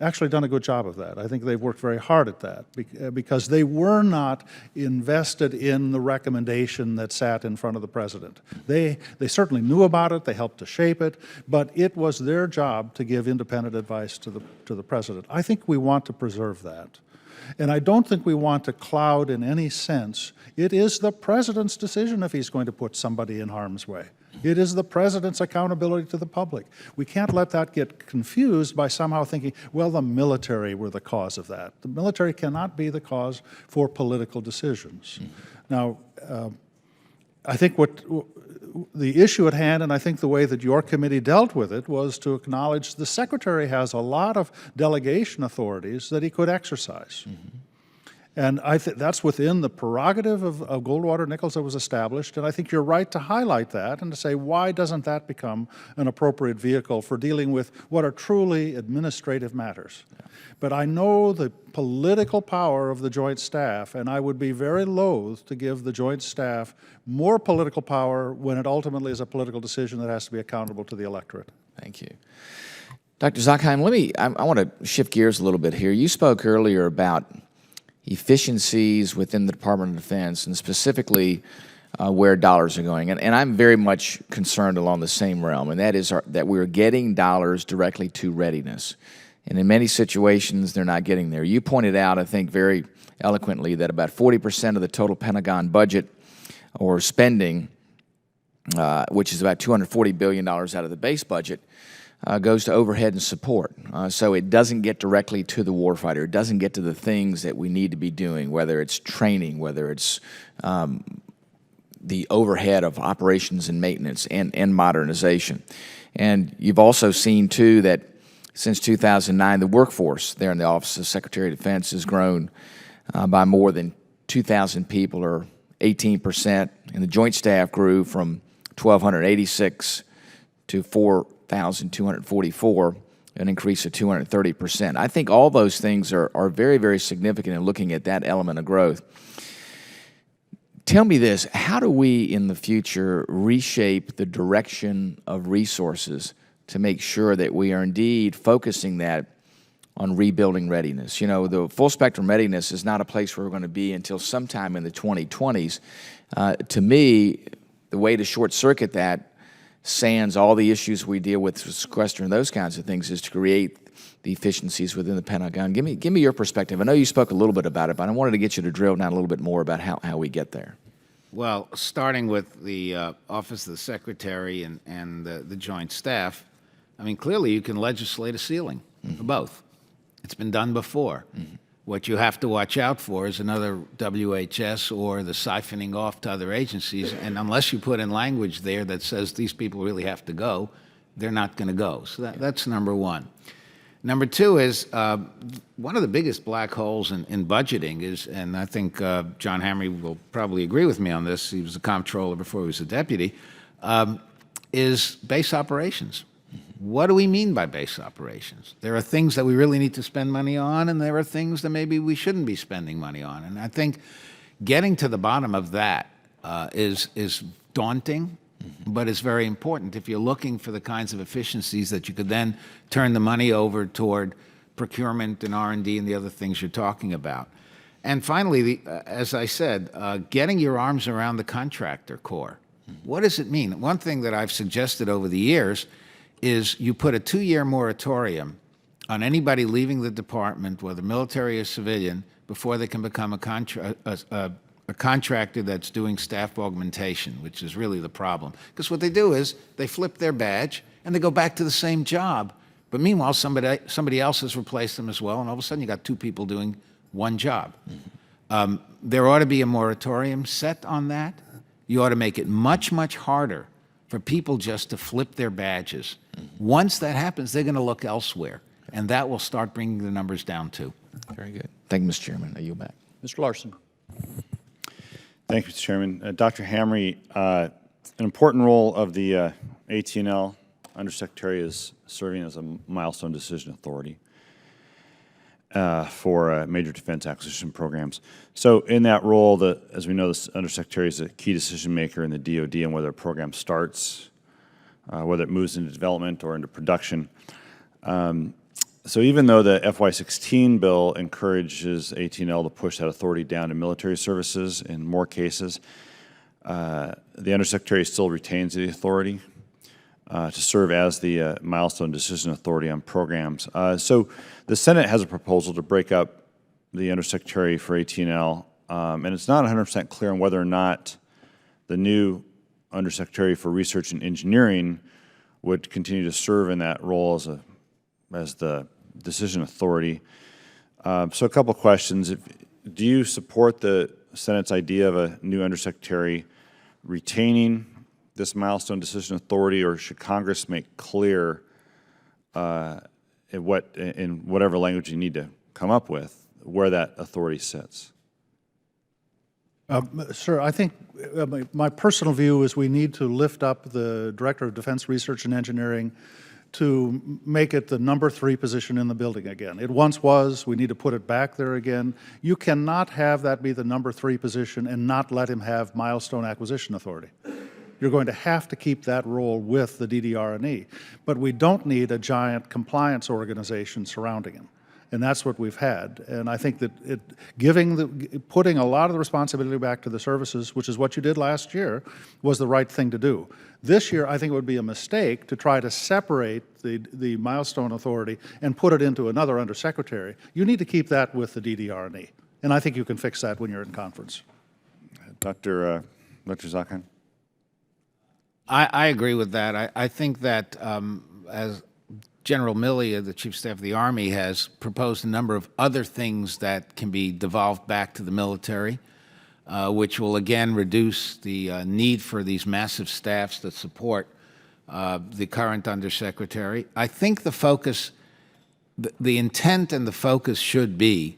actually done a good job of that. I think they've worked very hard at that because they were not invested in the recommendation that sat in front of the president. They certainly knew about it, they helped to shape it, but it was their job to give independent advice to the president. I think we want to preserve that. And I don't think we want to cloud in any sense. It is the president's decision if he's going to put somebody in harm's way. It is the president's accountability to the public. We can't let that get confused by somehow thinking, well, the military were the cause of that. The military cannot be the cause for political decisions. Now, I think what the issue at hand, and I think the way that your committee dealt with it, was to acknowledge the secretary has a lot of delegation authorities that he could exercise. And I think that's within the prerogative of Goldwater-Nichols that was established, and I think you're right to highlight that and to say, why doesn't that become an appropriate vehicle for dealing with what are truly administrative matters? Yeah. But I know the political power of the Joint Staff, and I would be very loath to give the Joint Staff more political power when it ultimately is a political decision that has to be accountable to the electorate. Thank you. Dr. Zakheim, I want to shift gears a little bit here. You spoke earlier about efficiencies within the Department of Defense and specifically where dollars are going. And I'm very much concerned along the same realm, and that is that we're getting dollars directly to readiness. And in many situations, they're not getting there. You pointed out, I think, very eloquently that about 40% of the total Pentagon budget or spending, which is about $240 billion out of the base budget, goes to overhead and support. So it doesn't get directly to the warfighter. It doesn't get to the things that we need to be doing, whether it's training, whether it's the overhead of operations and maintenance and modernization. And you've also seen, too, that since 2009, the workforce there in the Office of Secretary of Defense has grown by more than 2,000 people, or 18%, and the Joint Staff grew from 1,286 to 4,244, an increase of 230%. I think all those things are very, very significant in looking at that element of growth. Tell me this, how do we in the future reshape the direction of resources to make sure that we are indeed focusing that on rebuilding readiness? You know, the full spectrum readiness is not a place where we're going to be until sometime in the 2020s. To me, the way to short circuit that, sans all the issues we deal with sequester and those kinds of things, is to create the efficiencies within the Pentagon. Give me your perspective. I know you spoke a little bit about it, but I wanted to get you to drill down a little bit more about how we get there. Well, starting with the Office of the Secretary and the Joint Staff, I mean, clearly you can legislate a ceiling for both. It's been done before. What you have to watch out for is another WHS or the siphoning off to other agencies, and unless you put in language there that says these people really have to go, they're not going to go. So that's number one. Number two is one of the biggest black holes in budgeting is, and I think John Harme will probably agree with me on this, he was a comptroller before he was a deputy, is base operations. What do we mean by base operations? There are things that we really need to spend money on, and there are things that maybe we shouldn't be spending money on. And I think getting to the bottom of that is daunting, but it's very important if you're looking for the kinds of efficiencies that you could then turn the money over toward procurement and R&D and the other things you're talking about. And finally, as I said, getting your arms around the contractor corps. What does it mean? One thing that I've suggested over the years is you put a 2-year moratorium on anybody leaving the department, whether military or civilian, before they can become a contractor that's doing staff augmentation, which is really the problem. Because what they do is they flip their badge and they go back to the same job. But meanwhile, somebody else has replaced them as well, and all of a sudden you got 2 people doing one job. There ought to be a moratorium set on that. You ought to make it much, much harder for people just to flip their badges. Once that happens, they're going to look elsewhere, and that will start bringing the numbers down too. Very good. Thank you, Mr. Chairman. I yield back. Mr. Larson. Thank you, Mr. Chairman. Dr. Harme, an important role of the AT&L Undersecretary is serving as a milestone decision authority for major defense acquisition programs. So in that role, as we know, the Undersecretary is a key decision maker in the DoD on whether a program starts, whether it moves into development or into production. So even though the FY16 bill encourages AT&L to push that authority down to military services in more cases, the Undersecretary still retains the authority to serve as the milestone decision authority on programs. So the Senate has a proposal to break up the Undersecretary for AT&L, and it's not 100% clear on whether or not the new Undersecretary for Research and Engineering would continue to serve in that role as the decision authority. So a couple questions. Do you support the Senate's idea of a new Undersecretary retaining this milestone decision authority, or should Congress make clear in whatever language you need to come up with where that authority sits? Sir, I think my personal view is we need to lift up the Director of Defense Research and Engineering to make it the number 3 position in the building again. It once was. We need to put it back there again. You cannot have that be the number 3 position and not let him have milestone acquisition authority. You're going to have to keep that role with the DDR&E. But we don't need a giant compliance organization surrounding him. And that's what we've had. And I think that putting a lot of the responsibility back to the services, which is what you did last year, was the right thing to do. This year, I think it would be a mistake to try to separate the milestone authority and put it into another undersecretary. You need to keep that with the DDR&E. And I think you can fix that when you're in conference. Dr. Zakheim? I agree with that. I think that as General Milley, the Chief of Staff of the Army, has proposed a number of other things that can be devolved back to the military, which will again reduce the need for these massive staffs that support the current undersecretary. I think the focus, the intent and the focus should be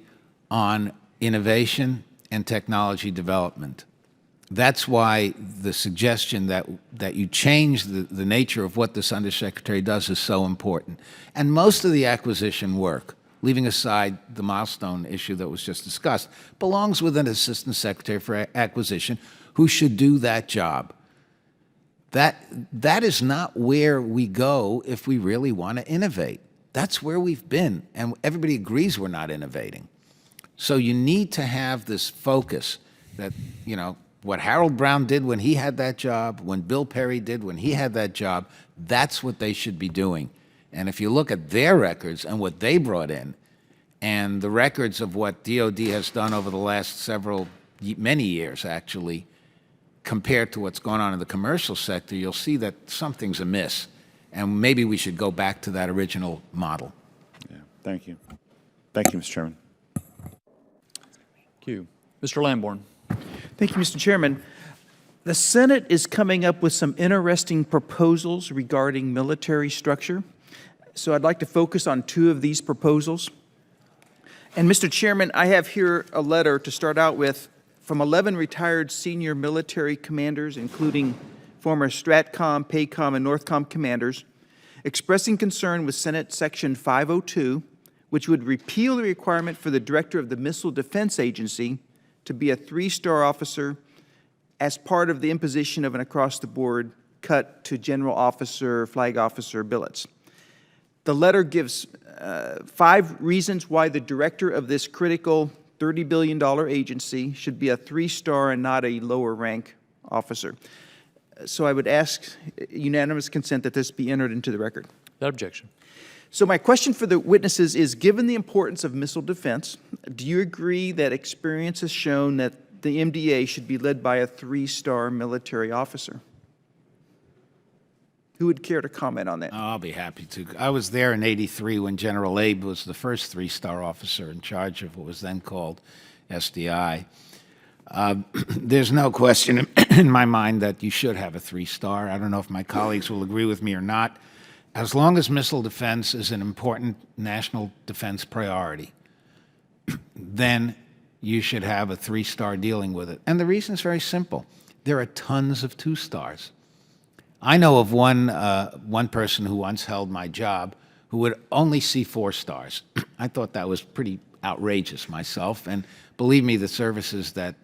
on innovation and technology development. That's why the suggestion that you change the nature of what this undersecretary does is so important. And most of the acquisition work, leaving aside the milestone issue that was just discussed, belongs with an assistant secretary for acquisition who should do that job. That is not where we go if we really want to innovate. That's where we've been, and everybody agrees we're not innovating. So you need to have this focus that, you know, what Harold Brown did when he had that job, when Bill Perry did when he had that job, that's what they should be doing. And if you look at their records and what they brought in, and the records of what DOD has done over the last many years actually, compared to what's going on in the commercial sector, you'll see that something's amiss. And maybe we should go back to that original model. Yeah, thank you. Thank you, Mr. Chairman. Thank you. Mr. Lamborn. Thank you, Mr. Chairman. The Senate is coming up with some interesting proposals regarding military structure. So I'd like to focus on 2 of these proposals. And Mr. Chairman, I have here a letter to start out with from 11 retired senior military commanders, including former STRATCOM, PACOM, and NORTHCOM commanders, expressing concern with Senate Section 502, which would repeal the requirement for the director of the Missile Defense Agency to be a 3-star officer as part of the imposition of an across-the-board cut to general officer, flag officer billets. The letter gives 5 reasons why the director of this critical $30 billion agency should be a 3-star and not a lower rank officer. So I would ask unanimous consent that this be entered into the record. Without objection. So my question for the witnesses is, given the importance of missile defense, do you agree that experience has shown that the MDA should be led by a 3-star military officer? Who would care to comment on that? I'll be happy to. I was there in '83 when General Abe was the first 3-star officer in charge of what was then called SDI. There's no question in my mind that you should have a 3-star. I don't know if my colleagues will agree with me or not. As long as missile defense is an important national defense priority, then you should have a 3-star dealing with it. And the reason is very simple. There are tons of 2-stars. I know of one person who once held my job who would only see 4 stars. I thought that was pretty outrageous myself, and believe me, the services that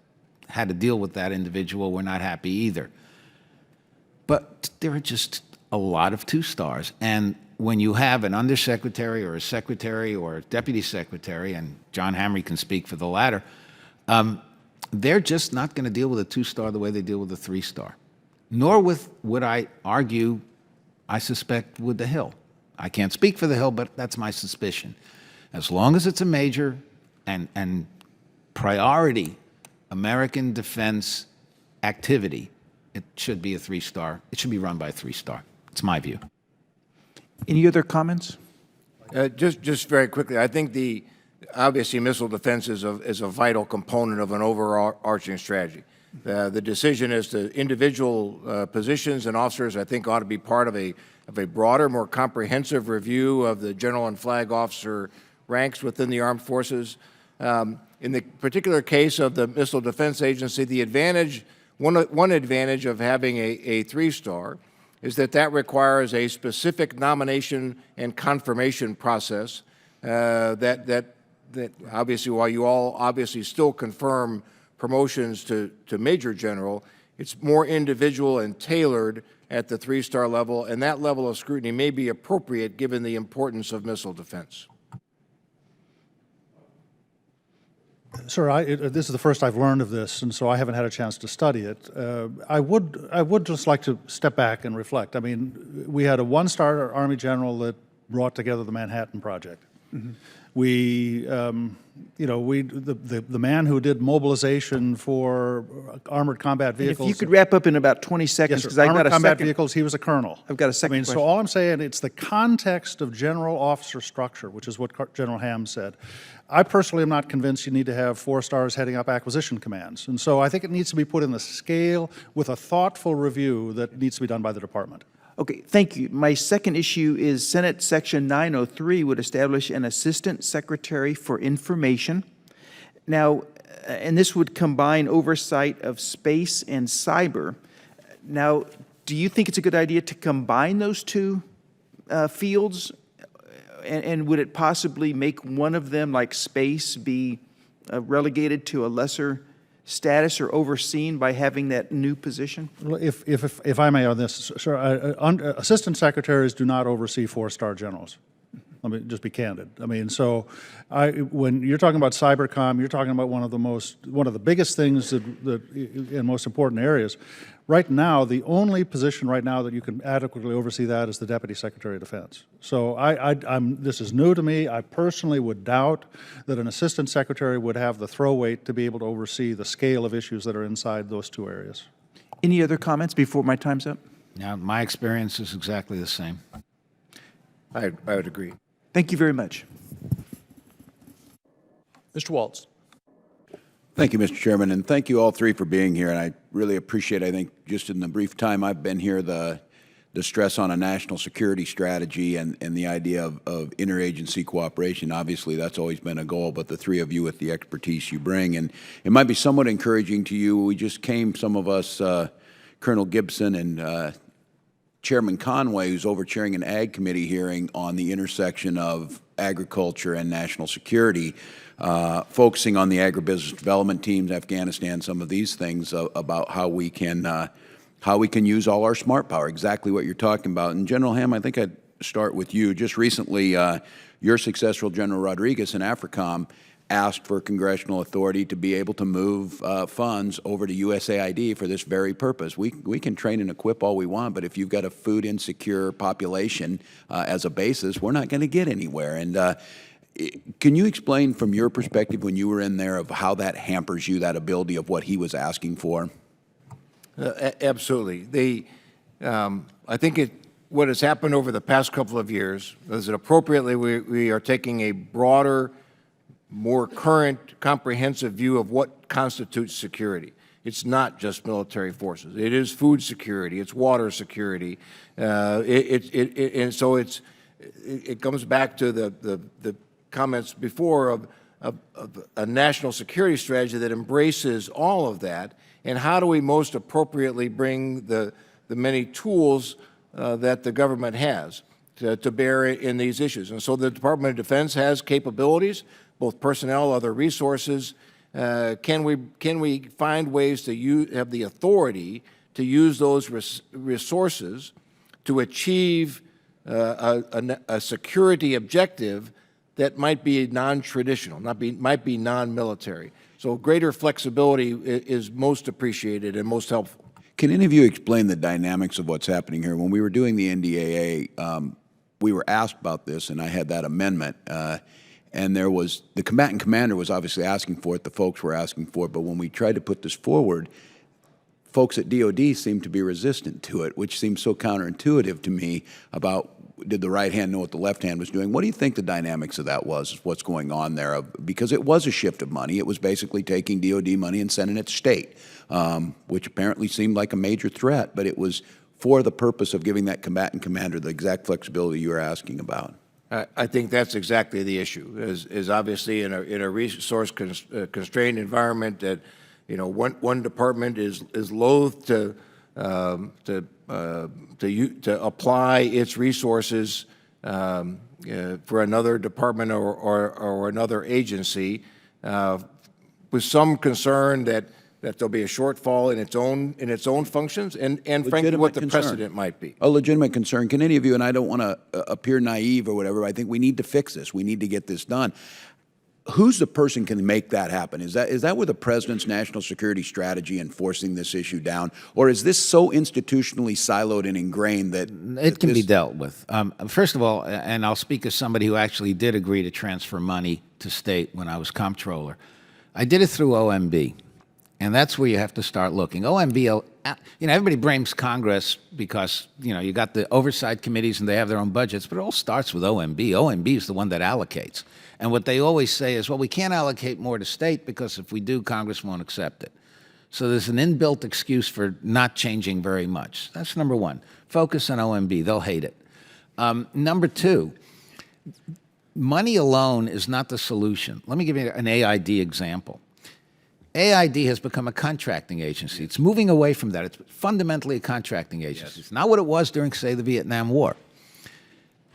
had to deal with that individual were not happy either. But there are just a lot of 2-stars, and when you have an undersecretary or a secretary or a deputy secretary, and John Harme can speak for the latter, they're just not going to deal with a 2-star the way they deal with a 3-star. Nor with, would I argue, I suspect, with the Hill. I can't speak for the Hill, but that's my suspicion. As long as it's a major and priority American defense activity, it should be a 3-star. It should be run by a 3-star. It's my view. Any other comments? Just very quickly, I think obviously missile defense is a vital component of an overarching strategy. The decision as to individual positions and officers, I think, ought to be part of a broader, more comprehensive review of the general and flag officer ranks within the armed forces. In the particular case of the Missile Defense Agency, the advantage, one advantage of having a three-star is that requires a specific nomination and confirmation process that obviously, while you all obviously still confirm promotions to Major General, it's more individual and tailored at the three-star level, and that level of scrutiny may be appropriate given the importance of missile defense. Sir, this is the first I've learned of this, and so I haven't had a chance to study it. I would just like to step back and reflect. I mean, we had a one-star Army general that brought together the Manhattan Project. Mm-hmm. We, the man who did mobilization for armored combat vehicles. If you could wrap up in about 20 seconds, because I've got a armored combat second. Vehicles, he was a colonel. I've got a second question. So all I'm saying, it's the context of general officer structure, which is what General Harme said. I personally am not convinced you need to have 4 stars heading up acquisition commands. And so I think it needs to be put in the scale with a thoughtful review that needs to be done by the department. Okay, thank you. My second issue is Senate Section 903 would establish an Assistant Secretary for Information. Now, and this would combine oversight of space and cyber. Now, do you think it's a good idea to combine those two fields? And would it possibly make one of them, like space, be relegated to a lesser status or overseen by having that new position? If I may on this, sir, assistant secretaries do not oversee 4-star generals. Let me just be candid. I mean, so when you're talking about cybercom, you're talking about one of the biggest things that in most important areas. Right now, the only position right now that you can adequately oversee that is the Deputy Secretary of Defense. So this is new to me. I personally would doubt that an assistant secretary would have the throw weight to be able to oversee the scale of issues that are inside those 2 areas. Any other comments before my time's up? Now, my experience is exactly the same. I would agree. Thank you very much. Mr. Waltz. Thank you, Mr. Chairman, and thank you all three for being here. And I really appreciate, I think, just in the brief time I've been here, the stress on a national security strategy and the idea of interagency cooperation. Obviously, that's always been a goal, but the three of you with the expertise you bring. And it might be somewhat encouraging to you. We just came, some of us, Colonel Gibson and Chairman Conway, who's over-chairing an Ag Committee hearing on the intersection of agriculture and national security, focusing on the agribusiness development teams, Afghanistan, some of these things about how we can use all our smart power, exactly what you're talking about. And General Ham, I think I'd start with you. Just recently, your successor, General Rodriguez in AFRICOM, asked for congressional authority to be able to move funds over to USAID for this very purpose. We can train and equip all we want, but if you've got a food insecure population as a basis, we're not going to get anywhere. And can you explain from your perspective when you were in there of how that hampers you, that ability of what he was asking for? Absolutely. I think what has happened over the past couple of years is that appropriately we are taking a broader, more current, comprehensive view of what constitutes security. It's not just military forces. It is food security. It's water security. And so it comes back to the comments before of a national security strategy that embraces all of that. And how do we most appropriately bring the many tools that the government has to bear in these issues? And so the Department of Defense has capabilities, both personnel, other resources. Can we find ways to have the authority to use those resources to achieve a security objective that might be non-traditional, might be non-military? So greater flexibility is most appreciated and most helpful. Can any of you explain the dynamics of what's happening here? When we were doing the NDAA, we were asked about this, and I had that amendment. And there was, the combatant commander was obviously asking for it, the folks were asking for it, but when we tried to put this forward, folks at DOD seemed to be resistant to it, which seems so counterintuitive to me about, did the right hand know what the left hand was doing? What do you think the dynamics of that was, what's going on there? Because it was a shift of money. It was basically taking DOD money and sending it to state, which apparently seemed like a major threat, but it was for the purpose of giving that combatant commander the exact flexibility you were asking about. I think that's exactly the issue. Is obviously in a resource constrained environment that, you know, one department is loath to apply its resources for another department or another agency, with some concern that there'll be a shortfall in its own functions, and frankly, what the precedent might be. A legitimate concern. Can any of you, and I don't want to appear naive or whatever, I think we need to fix this. We need to get this done. Who's the person can make that happen? Is that with the president's national security strategy enforcing this issue down, or is this so institutionally siloed and ingrained that it can be dealt with? First of all, and I'll speak as somebody who actually did agree to transfer money to state when I was comptroller. I did it through OMB, and that's where you have to start looking. OMB, you know, everybody blames Congress because, you know, you got the oversight committees and they have their own budgets, but it all starts with OMB. OMB is the one that allocates. And what they always say is, well, we can't allocate more to state because if we do, Congress won't accept it. So there's an inbuilt excuse for not changing very much. That's number one. Focus on OMB. They'll hate it. Number two, money alone is not the solution. Let me give you an AID example. AID has become a contracting agency. It's moving away from that. It's fundamentally a contracting agency. It's not what it was during, say, the Vietnam War.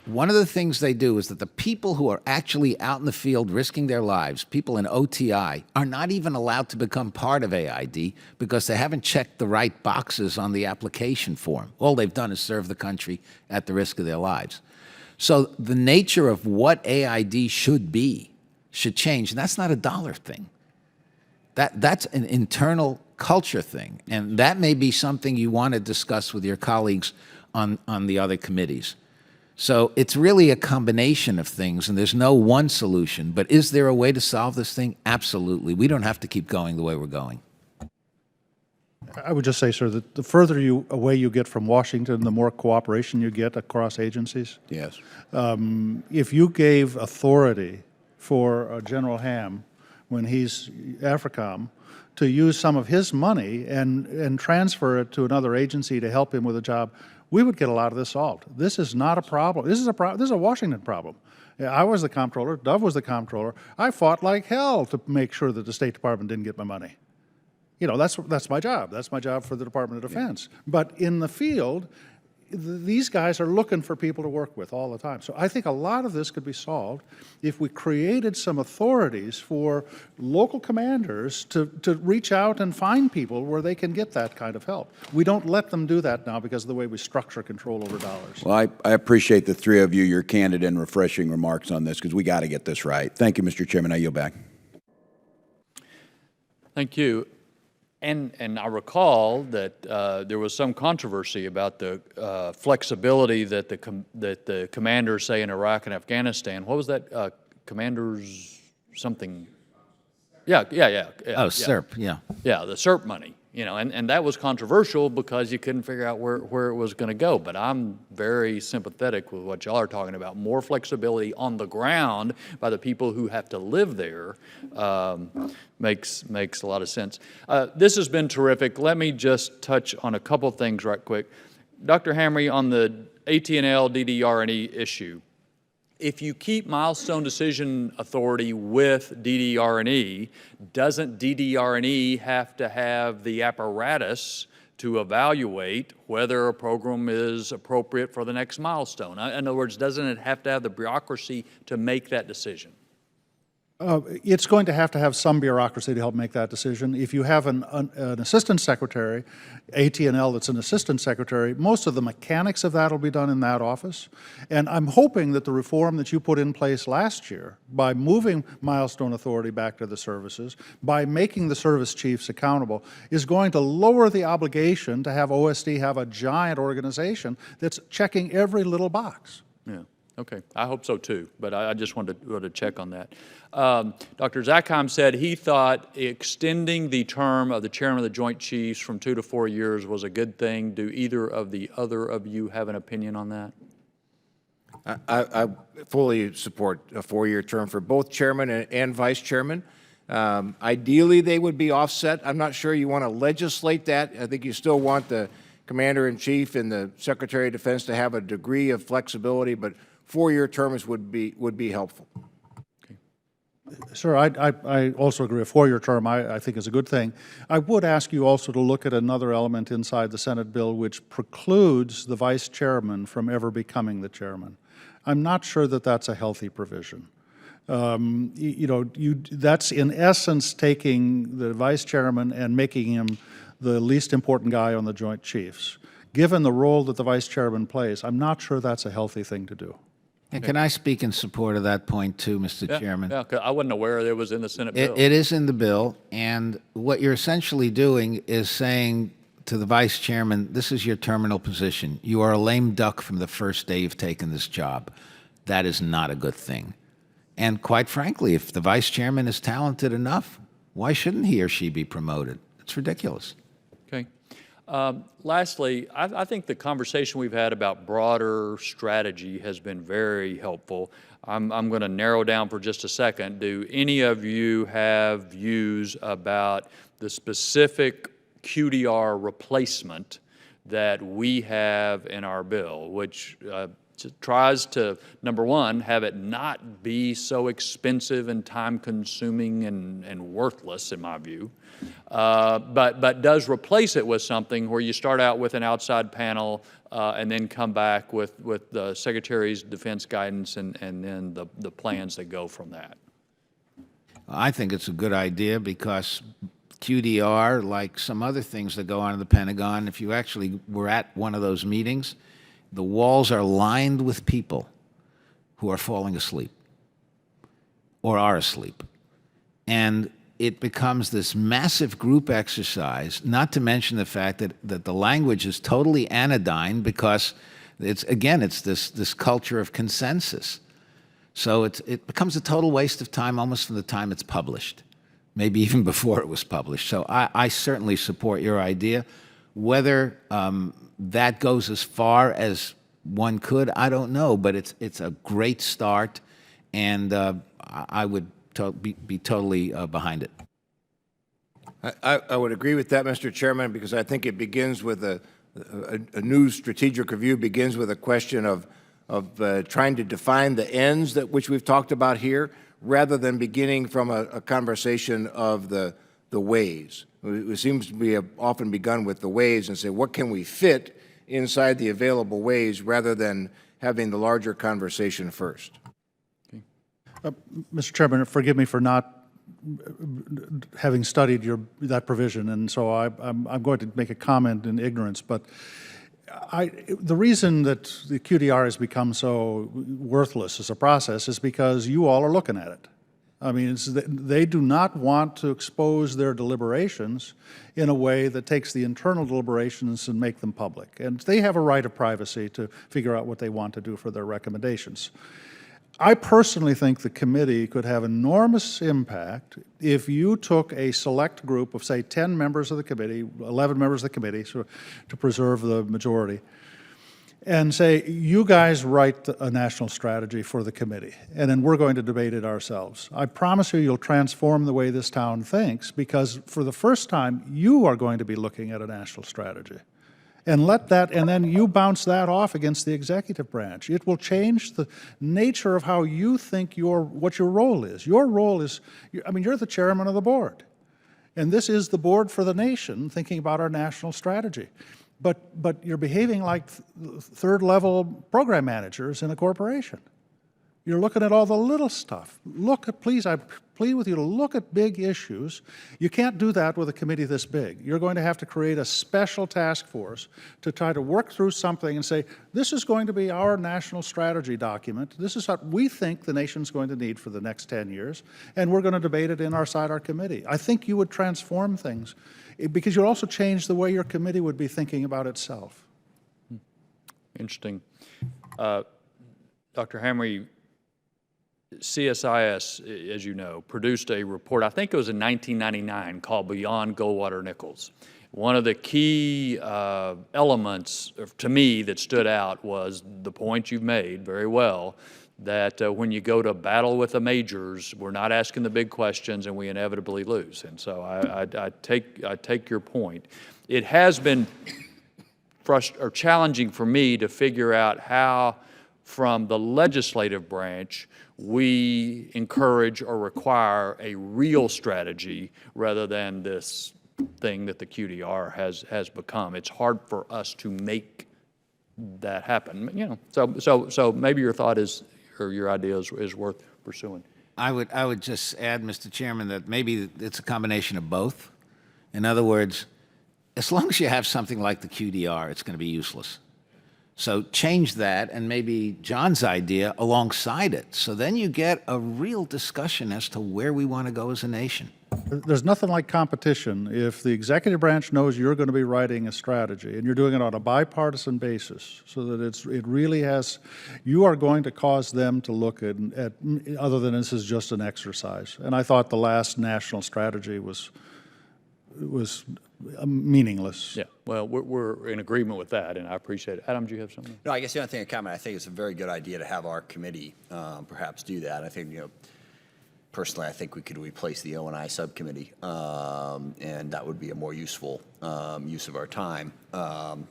One of the things they do is that the people who are actually out in the field risking their lives, people in OTI, are not even allowed to become part of AID because they haven't checked the right boxes on the application form. All they've done is serve the country at the risk of their lives. So the nature of what AID should be should change, and that's not a dollar thing. That's an internal culture thing, and that may be something you want to discuss with your colleagues on the other committees. So it's really a combination of things, and there's no one solution. But is there a way to solve this thing? Absolutely. We don't have to keep going the way we're going. I would just say, sir, that the further away you get from Washington, the more cooperation you get across agencies. Yes. If you gave authority for General Harme, when he's AFRICOM, to use some of his money and transfer it to another agency to help him with a job, we would get a lot of this solved. This is not a problem. This is a Washington problem. I was the comptroller. Dov was the comptroller. I fought like hell to make sure that the State Department didn't get my money. You know, that's my job. That's my job for the Department of Defense. Yeah. But in the field, these guys are looking for people to work with all the time. So I think a lot of this could be solved if we created some authorities for local commanders to reach out and find people where they can get that kind of help. We don't let them do that now because of the way we structure control over dollars. Well, I appreciate the three of you, your candid and refreshing remarks on this, because we got to get this right. Thank you, Mr. Chairman. I yield back. Thank you. And I recall that there was some controversy about the flexibility that the commanders, say, in Iraq and Afghanistan. What was that? Commanders something? Yeah. Oh, SERP, yeah. Yeah, the SERP money. You know, and that was controversial because you couldn't figure out where it was going to go. But I'm very sympathetic with what y'all are talking about. More flexibility on the ground by the people who have to live there makes a lot of sense. This has been terrific. Let me just touch on a couple things right quick. Dr. Harme, on the AT&L DDR&E issue, if you keep milestone decision authority with DDR&E, doesn't DDR&E have to have the apparatus to evaluate whether a program is appropriate for the next milestone? In other words, doesn't it have to have the bureaucracy to make that decision? It's going to have some bureaucracy to help make that decision. If you have an assistant secretary, AT&L that's an assistant secretary, most of the mechanics of that will be done in that office. And I'm hoping that the reform that you put in place last year, by moving milestone authority back to the services, by making the service chiefs accountable, is going to lower the obligation to have OSD have a giant organization that's checking every little box. Yeah. Okay, I hope so too, but I just wanted to check on that. Dr. Zakheim said he thought extending the term of the chairman of the Joint Chiefs from 2 to 4 years was a good thing. Do either of the other of you have an opinion on that? I fully support a 4-year term for both chairman and vice chairman. Ideally, they would be offset. I'm not sure you want to legislate that. I think you still want the commander-in-chief and the Secretary of Defense to have a degree of flexibility, but 4-year terms would be helpful. Sir, I also agree. A 4-year term, I think, is a good thing. I would ask you also to look at another element inside the Senate bill which precludes the vice chairman from ever becoming the chairman. I'm not sure that that's a healthy provision. That's in essence taking the vice chairman and making him the least important guy on the Joint Chiefs. Given the role that the vice chairman plays, I'm not sure that's a healthy thing to do. And can I speak in support of that point too, Mr. Chairman? Yeah, 'cause I wasn't aware it was in the Senate bill. It is in the bill, and what you're essentially doing is saying to the vice chairman, this is your terminal position. You are a lame duck from the first day you've taken this job. That is not a good thing. And quite frankly, if the vice chairman is talented enough, why shouldn't he or she be promoted? It's ridiculous. Okay. Lastly, I think the conversation we've had about broader strategy has been very helpful. I'm going to narrow down for just a second. Do any of you have views about the specific QDR replacement that we have in our bill, which tries to, number one, have it not be so expensive and time-consuming and worthless, in my view, but does replace it with something where you start out with an outside panel and then come back with the Secretary's defense guidance and then the plans that go from that? I think it's a good idea because QDR, like some other things that go on in the Pentagon, if you actually were at one of those meetings, the walls are lined with people who are falling asleep or are asleep. And it becomes this massive group exercise, not to mention the fact that the language is totally anodyne because it's this culture of consensus. So it becomes a total waste of time almost from the time it's published, maybe even before it was published. So I certainly support your idea. Whether that goes as far as one could, I don't know, but it's a great start, and I would be totally behind it. I would agree with that, Mr. Chairman, because I think it begins with a new strategic review begins with a question of trying to define the ends which we've talked about here, rather than beginning from a conversation of the ways. It seems to be often begun with the ways and say, what can we fit inside the available ways, rather than having the larger conversation first. Mr. Chairman, forgive me for not having studied that provision, and so I'm going to make a comment in ignorance, but the reason that the QDR has become so worthless as a process is because you all are looking at it. I mean, they do not want to expose their deliberations in a way that takes the internal deliberations and make them public. And they have a right of privacy to figure out what they want to do for their recommendations. I personally think the committee could have enormous impact if you took a select group of, say, 10 members of the committee, 11 members of the committee, so to preserve the majority, and say, you guys write a national strategy for the committee, and then we're going to debate it ourselves. I promise you, you'll transform the way this town thinks, because for the first time, you are going to be looking at a national strategy. And and then you bounce that off against the executive branch. It will change the nature of how you think what your role is. Your role is, I mean, you're the chairman of the board. And this is the board for the nation, thinking about our national strategy. But you're behaving like third-level program managers in a corporation. You're looking at all the little stuff. Please, I plead with you to look at big issues. You can't do that with a committee this big. You're going to have to create a special task force to try to work through something and say, this is going to be our national strategy document. This is what we think the nation's going to need for the next 10 years, and we're going to debate it in our committee. I think you would transform things, because you'd also change the way your committee would be thinking about itself. Interesting. Dr. Harme, CSIS, as you know, produced a report, I think it was in 1999, called Beyond Goldwater-Nichols. One of the key elements to me that stood out was the point you've made very well, that when you go to battle with the majors, we're not asking the big questions and we inevitably lose. And so I take your point. It has been challenging for me to figure out how from the legislative branch, we encourage or require a real strategy rather than this thing that the QDR has become. It's hard for us to make that happen. You know, so maybe your thought is, or your idea is worth pursuing. I would just add, Mr. Chairman, that maybe it's a combination of both. In other words, as long as you have something like the QDR, it's going to be useless. So change that and maybe John's idea alongside it. So then you get a real discussion as to where we want to go as a nation. There's nothing like competition. If the executive branch knows you're going to be writing a strategy and you're doing it on a bipartisan basis so that it really has, you are going to cause them to look at other than this is just an exercise. And I thought the last national strategy was meaningless. Yeah, well, we're in agreement with that, and I appreciate it. Adam, do you have something? No, I guess the only thing I comment, I think it's a very good idea to have our committee perhaps do that. I think, personally, I think we could replace the O&I subcommittee, and that would be a more useful use of our time.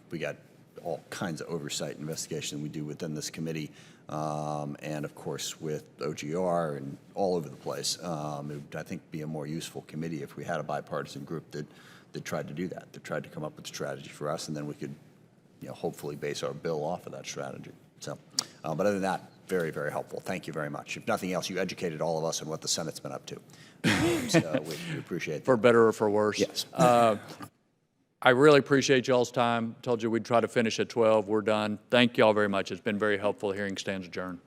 We got all kinds of oversight and investigation we do within this committee, and of course with OGR and all over the place. It would, I think, be a more useful committee if we had a bipartisan group that tried to do that, that tried to come up with a strategy for us, and then we could, hopefully base our bill off of that strategy. So, but other than that, very, very helpful. Thank you very much. If nothing else, you educated all of us on what the Senate's been up to. So we appreciate that. For better or for worse. Yes. I really appreciate y'all's time. Told you we'd try to finish at 12. We're done. Thank you all very much. It's been very helpful. Hearing stands adjourned.